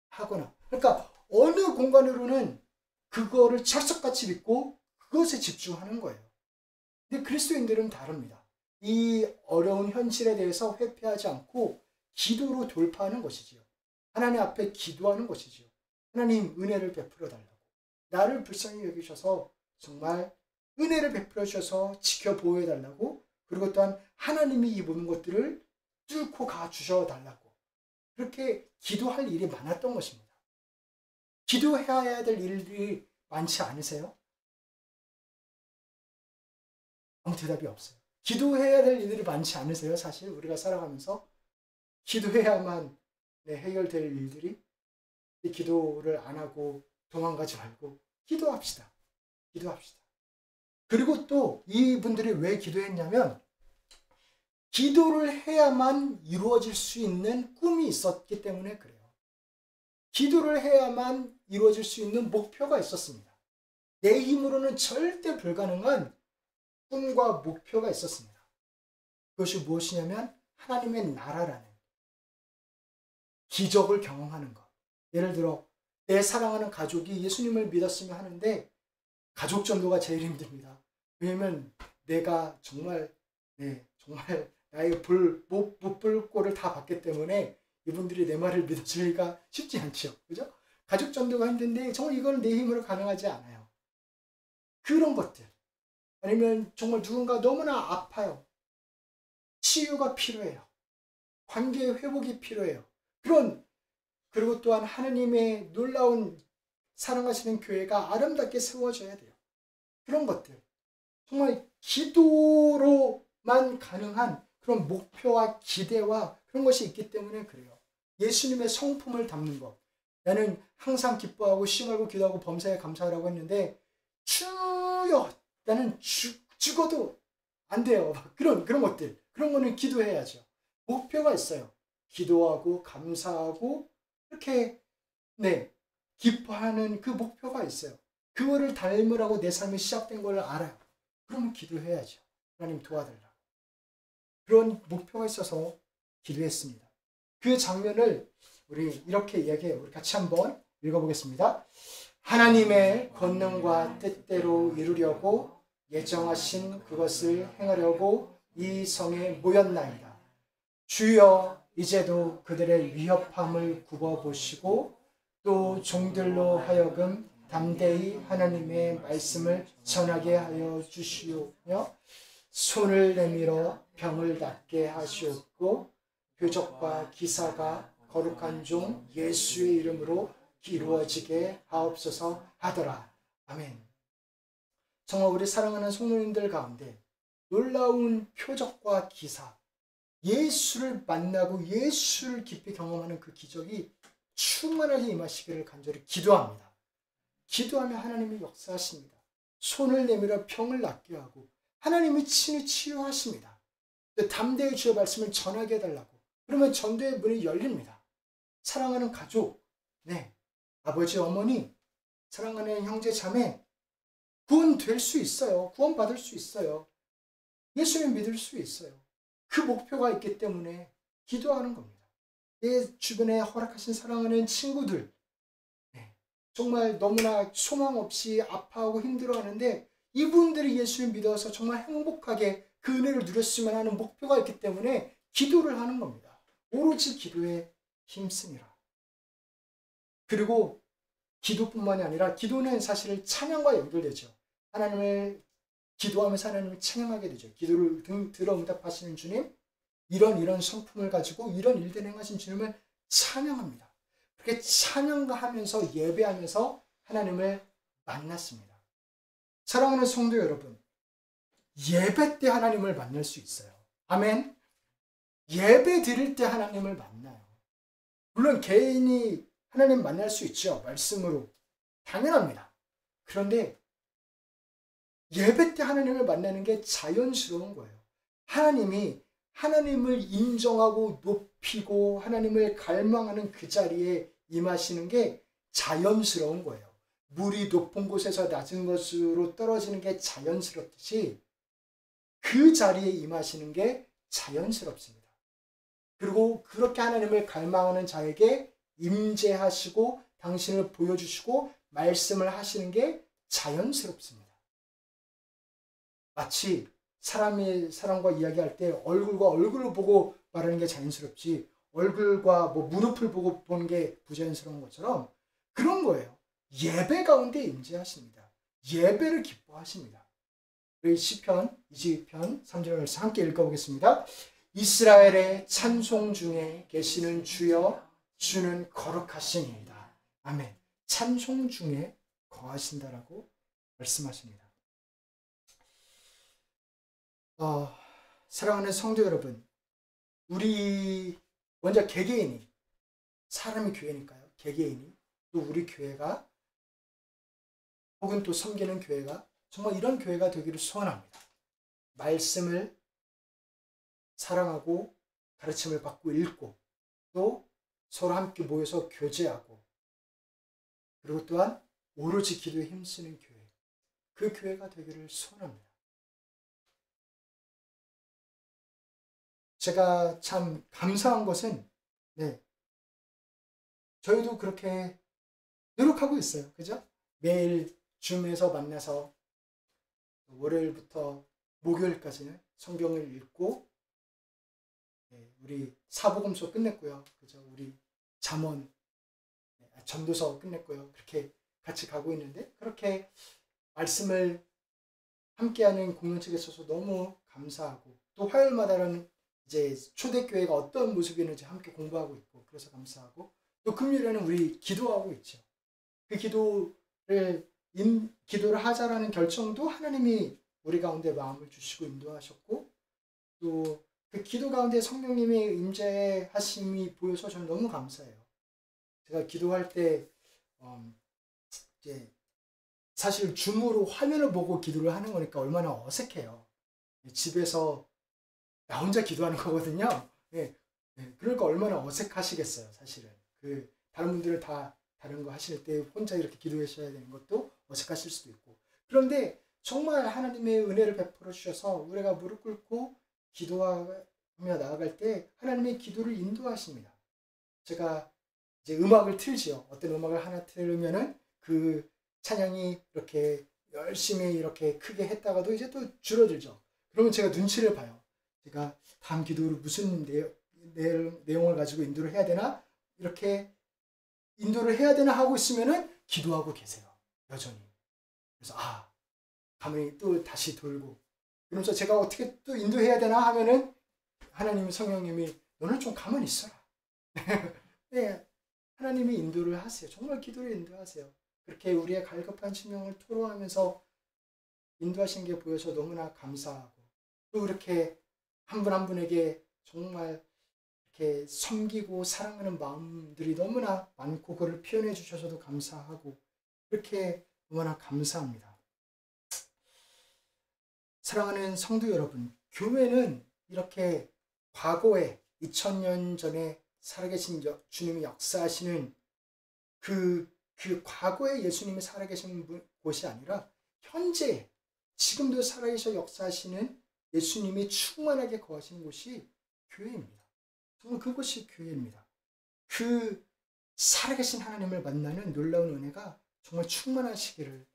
하거나. 그러니까 어느 공간으로는 그거를 철석같이 믿고 그것에 집중하는 거예요. 근데 그리스도인들은 다릅니다. 이 어려운 현실에 대해서 회피하지 않고 기도로 돌파하는 것이지요. 하나님 앞에 기도하는 것이지요. 하나님 은혜를 베풀어 달라고. 나를 불쌍히 여기셔서 정말 은혜를 베풀어 주셔서 지켜 보호해 달라고 그리고 또한 하나님이 이 모든 것들을 뚫고 가 주셔 달라고 그렇게 기도할 일이 많았던 것입니다. 기도해야 될 일들이 많지 않으세요? 아무 대답이 없어요. 기도해야 될 일들이 많지 않으세요? 사실 우리가 살아가면서 기도해야만 해결될 일들이 기도를 안 하고 도망가지 말고 기도합시다. 그리고 또 이분들이 왜 기도했냐면 기도를 해야만 이루어질 수 있는 꿈이 있었기 때문에 그래요. 기도를 해야만 이루어질 수 있는 목표가 있었습니다. 내 힘으로는 절대 불가능한 꿈과 목표가 있었습니다. 그것이 무엇이냐면 하나님의 나라라는 기적을 경험하는 것. 예를 들어 내 사랑하는 가족이 예수님을 믿었으면 하는데 가족 전도가 제일 힘듭니다. 왜냐면 내가 정말 나의 못불꼴을 다 봤기 때문에 이분들이 내 말을 믿어주기가 쉽지 않죠. 그죠? 가족 전도가 힘든데 정말 이건 내 힘으로 가능하지 않아요. 그런 것들. 아니면 정말 누군가 너무나 아파요. 치유가 필요해요. 관계의 회복이 필요해요. 그리고 또한 하나님의 놀라운 사랑하시는 교회가 아름답게 세워져야 돼요. 그런 것들. 정말 기도로만 가능한 그런 목표와 기대와 그런 것이 있기 때문에 그래요. 예수님의 성품을 담는 것. 나는 항상 기뻐하고 시험하고 기도하고 범사에 감사하라고 했는데 주여 나는 죽어도 안 돼요. 그런 것들. 그런 거는 기도해야죠. 목표가 있어요. 기도하고 감사하고 이렇게 기뻐하는 그 목표가 있어요. 그거를 닮으라고 내 삶이 시작된 걸 알아요. 그러면 기도해야죠. 하나님 도와달라고. 그런 목표가 있어서 기도했습니다. 그 장면을 우리 이렇게 이야기해요. 우리 같이 한번 읽어보겠습니다. 하나님의 권능과 뜻대로 이루려고 예정하신 그것을 행하려고 이 성에 모였나이다. 주여 이제도 그들의 위협함을 굽어보시고 또 종들로 하여금 담대히 하나님의 말씀을 전하게 하여 주시오며 손을 내밀어 병을 낫게 하시옵고 표적과 기사가 거룩한 종 예수의 이름으로 이루어지게 하옵소서 하더라. 아멘. 정말 우리 사랑하는 성도님들 가운데 놀라운 표적과 기사, 예수를 만나고 예수를 깊이 경험하는 그 기적이 충만하게 임하시기를 간절히 기도합니다. 기도하며 하나님이 역사하십니다. 손을 내밀어 병을 낫게 하고 하나님이 친히 치유하십니다. 담대히 주의 말씀을 전하게 해달라고. 그러면 전도의 문이 열립니다. 사랑하는 가족, 아버지, 어머니, 사랑하는 형제, 자매, 구원될 수 있어요. 구원받을 수 있어요. 예수님 믿을 수 있어요. 그 목표가 있기 때문에 기도하는 겁니다. 내 주변에 허락하신 사랑하는 친구들, 정말 너무나 소망 없이 아파하고 힘들어하는데 이분들이 예수를 믿어서 정말 행복하게 그 은혜를 누렸으면 하는 목표가 있기 때문에 기도를 하는 겁니다. 오로지 기도에 힘쓰니라. 그리고 기도뿐만이 아니라 기도는 사실 찬양과 연결되죠. 하나님을 기도하면서 하나님을 찬양하게 되죠. 기도를 들어 응답하시는 주님, 이런 성품을 가지고 이런 일들 행하신 주님을 찬양합니다. 그렇게 찬양하면서 예배하면서 하나님을 만났습니다. 사랑하는 성도 여러분, 예배 때 하나님을 만날 수 있어요. 아멘. 예배 드릴 때 하나님을 만나요. 물론 개인이 하나님 만날 수 있죠. 말씀으로. 당연합니다. 그런데 예배 때 하나님을 만나는 게 자연스러운 거예요. 하나님을 인정하고 높이고 하나님을 갈망하는 그 자리에 임하시는 게 자연스러운 거예요. 물이 높은 곳에서 낮은 곳으로 떨어지는 게 자연스럽듯이 그 자리에 임하시는 게 자연스럽습니다. 그리고 그렇게 하나님을 갈망하는 자에게 임재하시고 당신을 보여주시고 말씀을 하시는 게 자연스럽습니다. 마치 사람과 이야기할 때 얼굴과 얼굴을 보고 말하는 게 자연스럽지 얼굴과 무릎을 보고 보는 게 부자연스러운 것처럼 그런 거예요. 예배 가운데 임재하십니다. 예배를 기뻐하십니다. 우리 시편 22편 3절을 함께 읽어보겠습니다. 이스라엘의 찬송 중에 계시는 주여 주는 거룩하시니이다. 아멘. 찬송 중에 거하신다라고 말씀하십니다. 사랑하는 성도 여러분, 우리 먼저 개개인이, 사람이 교회니까요. 개개인이 또 우리 교회가 혹은 또 섬기는 교회가 정말 이런 교회가 되기를 소원합니다. 말씀을 사랑하고 가르침을 받고 읽고 또 서로 함께 모여서 교제하고 그리고 또한 오로지 기도에 힘쓰는 교회, 그 교회가 되기를 소원합니다. 제가 참 감사한 것은 저희도 그렇게 노력하고 있어요. 그죠? 매일 줌에서 만나서 월요일부터 목요일까지는 성경을 읽고 우리 사복음서 끝냈고요. 그죠? 우리 잠언 전도서 끝냈고요. 그렇게 같이 가고 있는데 그렇게 말씀을 함께하는 공동체에 있어서 너무 감사하고 또 화요일마다는 이제 초대교회가 어떤 모습이었는지 함께 공부하고 있고 그래서 감사하고 또 금요일에는 우리 기도하고 있죠. 그 기도를 하자라는 결정도 하나님이 우리 가운데 마음을 주시고 인도하셨고 또 그 기도 가운데 성령님의 임재하심이 보여서 저는 너무 감사해요. 제가 기도할 때 이제 사실 줌으로 화면을 보고 기도를 하는 거니까 얼마나 어색해요. 집에서 나 혼자 기도하는 거거든요. 그러니까 얼마나 어색하시겠어요, 사실은. 다른 분들은 다 다른 거 하실 때 혼자 이렇게 기도하셔야 되는 것도 어색하실 수도 있고. 그런데 정말 하나님의 은혜를 베풀어 주셔서 우리가 무릎 꿇고 기도하며 나아갈 때 하나님의 기도를 인도하십니다. 제가 이제 음악을 틀지요. 어떤 음악을 하나 틀으면은 그 찬양이 이렇게 열심히 이렇게 크게 했다가도 이제 또 줄어들죠. 그러면 제가 눈치를 봐요. 제가 다음 기도를 무슨 내용을 가지고 인도를 해야 되나? 이렇게 인도를 해야 되나 하고 있으면은 기도하고 계세요. 여전히. 그래서 가만히 또 다시 돌고. 그러면서 제가 어떻게 또 인도해야 되나 하면은 하나님 성령님이 너는 좀 가만히 있어라. 네, 하나님이 인도를 하세요. 정말 기도를 인도하세요. 그렇게 우리의 갈급한 심령을 토로하면서 인도하신 게 보여서 너무나 감사하고 또 이렇게 한 분 한 분에게 정말 이렇게 섬기고 사랑하는 마음들이 너무나 많고 그걸 표현해 주셔서도 감사하고 그렇게 너무나 감사합니다. 사랑하는 성도 여러분, 교회는 이렇게 과거에 2000년 전에 살아계신 주님이 역사하시는 그 과거에 예수님이 살아계신 곳이 아니라 현재 지금도 살아계셔 역사하시는 예수님이 충만하게 거하시는 곳이 교회입니다. 정말 그곳이 교회입니다. 그 살아계신 하나님을 만나는 놀라운 은혜가 정말 충만하시기를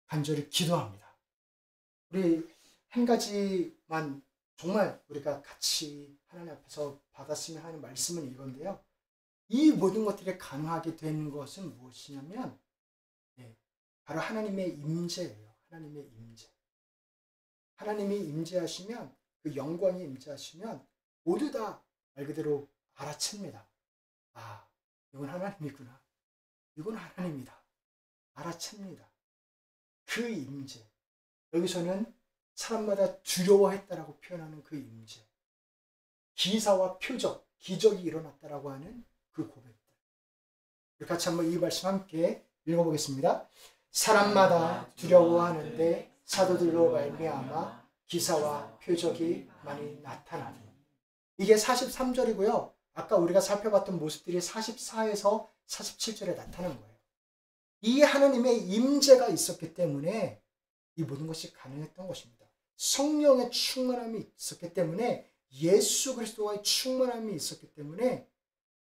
간절히 기도합니다. 우리 한 가지만 정말 우리가 같이 하나님 앞에서 받았으면 하는 말씀은 이건데요. 이 모든 것들이 가능하게 된 것은 무엇이냐면 바로 하나님의 임재예요. 하나님의 임재. 하나님이 임재하시면 그 영광이 임재하시면 모두 다 말 그대로 알아챕니다. 이건 하나님이구나. 이건 하나님이다. 알아챕니다. 그 임재. 여기서는 사람마다 두려워했다라고 표현하는 그 임재. 기사와 표적, 기적이 일어났다라고 하는 그 고백들. 우리 같이 한번 이 말씀 함께 읽어보겠습니다. 사람마다 두려워하는데 사도들로 말미암아 기사와 표적이 많이 나타나니. 이게 43절이고요. 아까 우리가 살펴봤던 모습들이 44에서 47절에 나타난 거예요. 이 하나님의 임재가 있었기 때문에 이 모든 것이 가능했던 것입니다. 성령의 충만함이 있었기 때문에 예수 그리스도와의 충만함이 있었기 때문에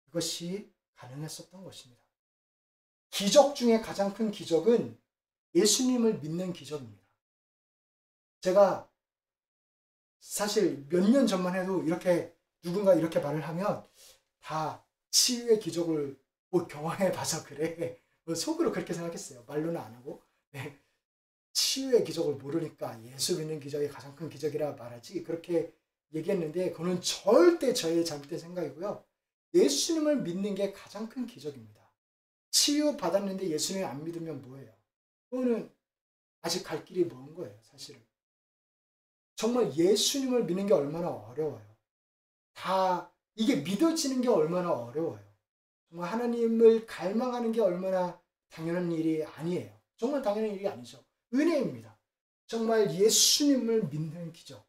그것이 가능했었던 것입니다. 기적 중에 가장 큰 기적은 예수님을 믿는 기적입니다. 제가 사실 몇 년 전만 해도 이렇게 누군가 이렇게 말을 하면 다 치유의 기적을 경험해 봐서 그래. 속으로 그렇게 생각했어요. 말로는 안 하고. 치유의 기적을 모르니까 예수 믿는 기적이 가장 큰 기적이라 말하지. 그렇게 얘기했는데 그거는 절대 저의 잘못된 생각이고요. 예수님을 믿는 게 가장 큰 기적입니다. 치유 받았는데 예수님을 안 믿으면 뭐예요? 그거는 아직 갈 길이 먼 거예요. 사실은. 정말 예수님을 믿는 게 얼마나 어려워요. 이게 믿어지는 게 얼마나 어려워요. 정말 하나님을 갈망하는 게 얼마나 당연한 일이 아니에요. 정말 당연한 일이 아니죠. 은혜입니다. 정말 예수님을 믿는 기적.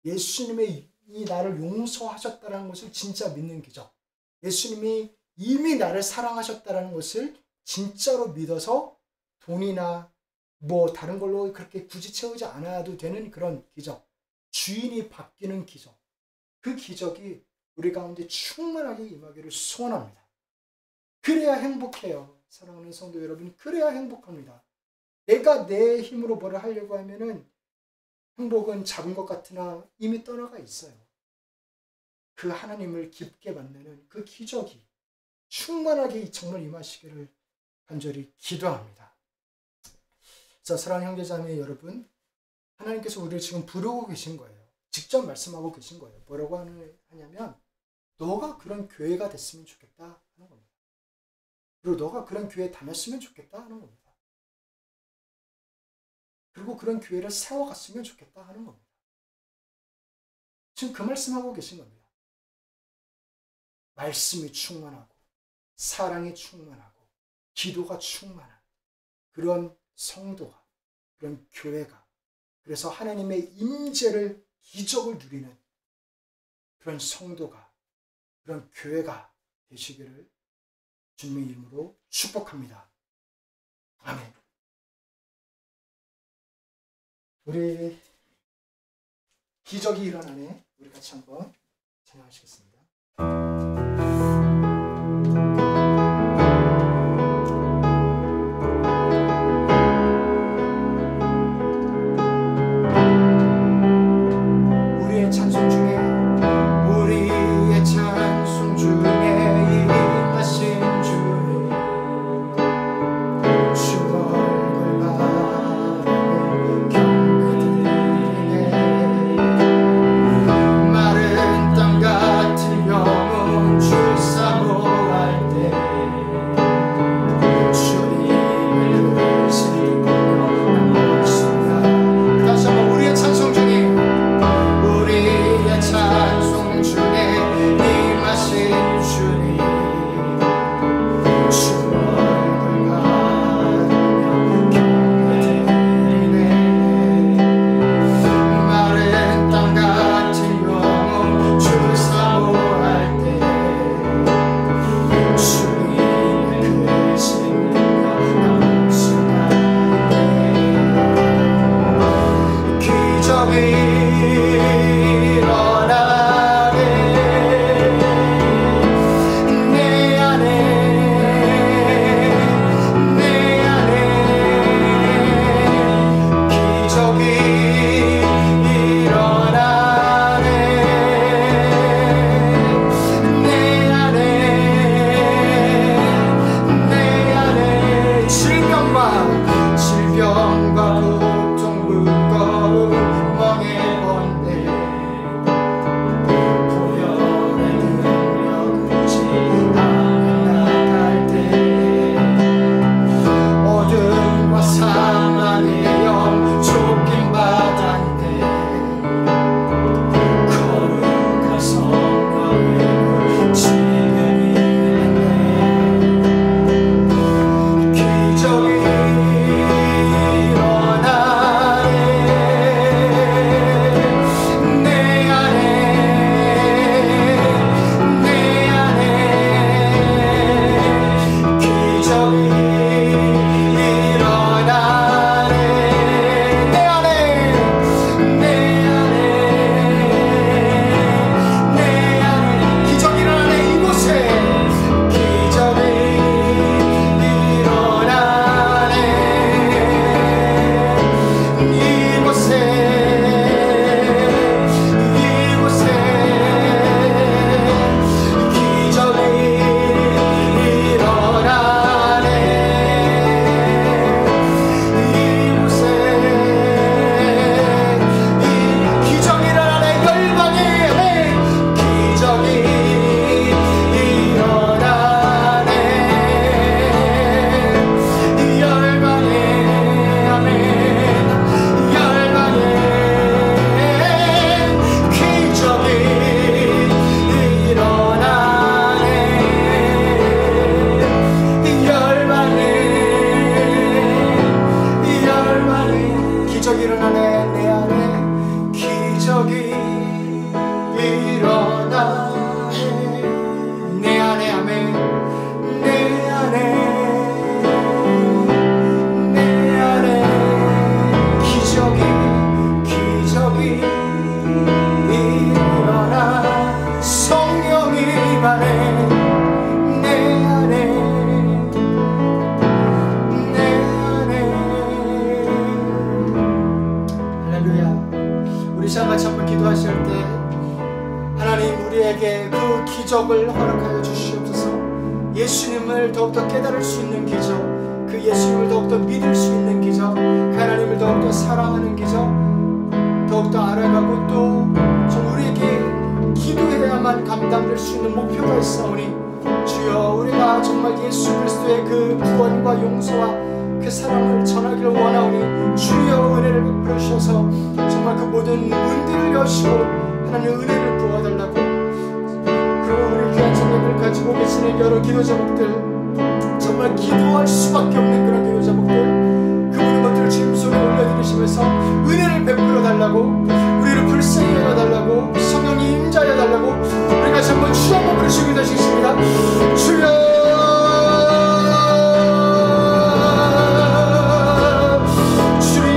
예수님이 나를 용서하셨다는 것을 진짜 믿는 기적. 예수님이 이미 나를 사랑하셨다는 것을 진짜로 믿어서 돈이나 다른 걸로 그렇게 굳이 채우지 않아도 되는 그런 기적. 주인이 바뀌는 기적. 그 기적이 우리 가운데 충만하게 임하기를 소원합니다. 그래야 행복해요. 사랑하는 성도 여러분, 그래야 행복합니다. 내가 내 힘으로 뭐를 하려고 하면은 행복은 작은 것 같으나 이미 떠나가 있어요. 그 하나님을 깊게 만나는 그 기적이 충만하게 정말 임하시기를 간절히 기도합니다. 자, 사랑하는 형제자매 여러분, 하나님께서 우리를 지금 부르고 계신 거예요. 직접 말씀하고 계신 거예요. 뭐라고 하냐면 너가 그런 교회가 됐으면 좋겠다 하는 겁니다. 그리고 너가 그런 교회에 다녔으면 좋겠다 하는 겁니다. 그리고 그런 교회를 세워갔으면 좋겠다 하는 겁니다. 지금 그 말씀하고 계신 겁니다. 말씀이 충만하고 사랑이 충만하고 기도가 충만한 그런 성도가, 그런 교회가, 그래서 하나님의 임재를, 기적을 누리는 그런 성도가, 그런 교회가 되시기를 주님의 이름으로 축복합니다. 아멘. 우리 기적이 일어나네. 우리 같이 한번 찬양하시겠습니다. 우리의 찬송 중에 임하신 주님 주 얼굴 바라보며 경배드리네. 마른 땅 같은 영혼 주 사모할 때 주님을 의지하며 나올 다시 한번 우리의 찬송 중에 임하신 주님 주 얼굴 바라보며 경배드리네. 마른 땅 같은 영혼 주 사모할 때 주님의 크신 능력 나올 수가 있네. 기적이 질병과 고통 무거운 멍에 번데 보혈의 능력 의지하며 나갈 때 어둠과 사망의 영 쫓긴 바다인데 거룩한 성령의 지금이 있네. 기적이 기적을 허락하여 주시옵소서. 예수님을 더욱더 깨달을 수 있는 기적, 그 예수님을 더욱더 믿을 수 있는 기적, 그 하나님을 더욱더 사랑하는 기적, 더욱더 알아가고 또 우리에게 기도해야만 감당될 수 있는 목표가 있사오니 주여 우리가 정말 예수 그리스도의 그 구원과 용서와 그 사랑을 전하기를 원하오니 주여 은혜를 베풀어 주셔서 정말 그 모든 문들을 여시고 하나님 은혜를 부어달라고. 우리 귀한 청년들 가지고 계시는 여러 기도 제목들, 정말 기도할 수밖에 없는 그런 기도 제목들, 그 모든 것들을 주님 손에 올려드리시면서 은혜를 베풀어 달라고, 우리를 불쌍히 여겨달라고, 성령이 임자여 달라고 우리 같이 한번 주여 한번 부르시고 기도하시겠습니다. 주여 주님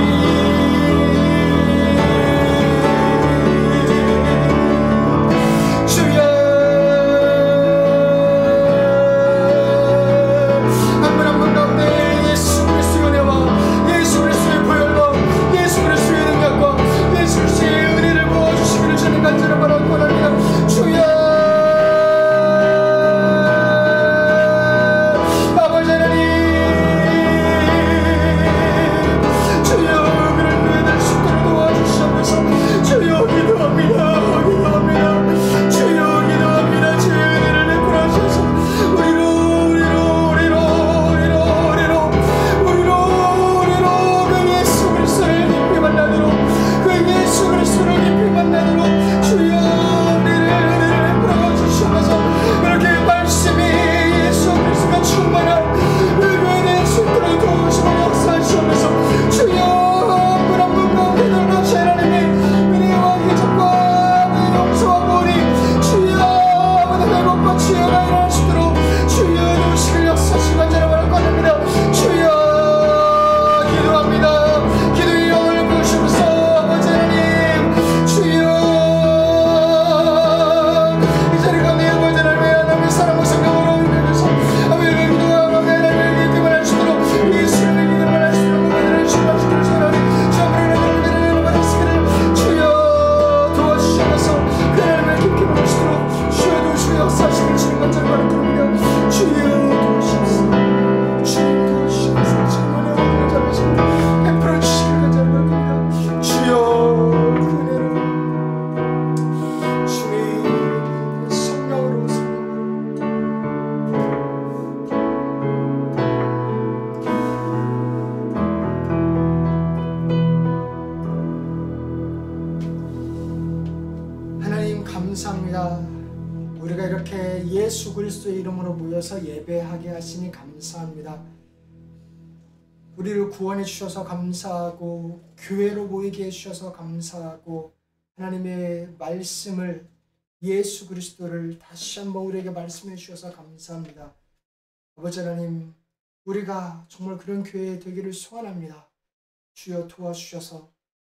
감사합니다. 우리가 이렇게 예수 그리스도의 이름으로 모여서 예배하게 하시니 감사합니다. 우리를 구원해 주셔서 감사하고 교회로 모이게 해주셔서 감사하고 하나님의 말씀을 예수 그리스도를 다시 한번 우리에게 말씀해 주셔서 감사합니다. 아버지 하나님, 우리가 정말 그런 교회 되기를 소원합니다. 주여 도와주셔서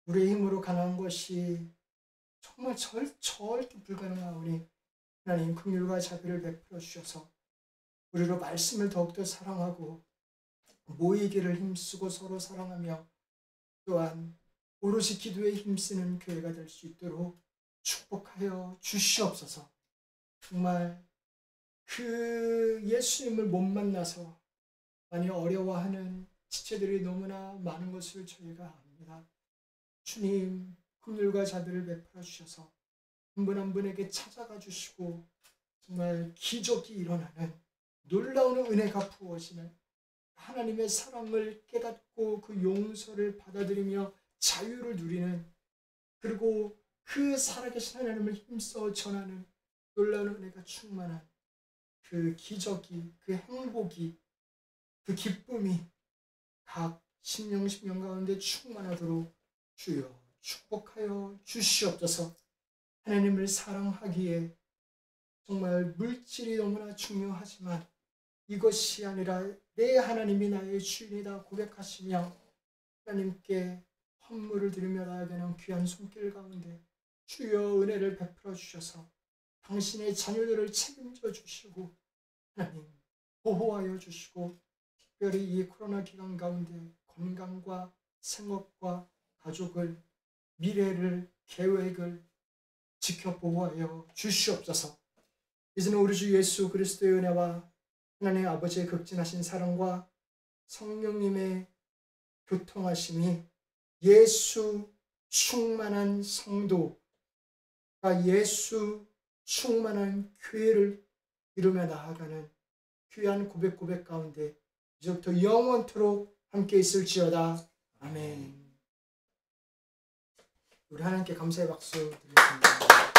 우리의 힘으로 가능한 것이 정말 절대 불가능하오니 하나님 긍휼과 자비를 베풀어 주셔서 우리로 말씀을 더욱더 사랑하고 모이기를 힘쓰고 서로 사랑하며 또한 오롯이 기도에 힘쓰는 교회가 될 수 있도록 축복하여 주시옵소서. 정말 그 예수님을 못 만나서 많이 어려워하는 지체들이 너무나 많은 것을 저희가 압니다. 주님, 긍휼과 자비를 베풀어 주셔서 한 분 한 분에게 찾아가 주시고 정말 기적이 일어나는 놀라운 은혜가 부어지는 하나님의 사랑을 깨닫고 그 용서를 받아들이며 자유를 누리는, 그리고 그 살아계신 하나님을 힘써 전하는 놀라운 은혜가 충만한 그 기적이, 그 행복이, 그 기쁨이 각 심령 가운데 충만하도록 주여 축복하여 주시옵소서. 하나님을 사랑하기에 정말 물질이 너무나 중요하지만 이것이 아니라 내 하나님이 나의 주인이다 고백하시며 하나님께 헌물을 드리며 나아가는 귀한 손길 가운데 주여 은혜를 베풀어 주셔서 당신의 자녀들을 책임져 주시고 하나님 보호하여 주시고 특별히 이 코로나 기간 가운데 건강과 생업과 가족을, 미래를, 계획을 지켜 보호하여 주시옵소서. 이제는 우리 주 예수 그리스도의 은혜와 하나님 아버지의 극진하신 사랑과 성령님의 교통하심이 예수 충만한 성도가 예수 충만한 교회를 이루며 나아가는 귀한 고백 가운데 이제부터 영원토록 함께 있을지어다. 아멘. 우리 하나님께 감사의 박수 드리겠습니다.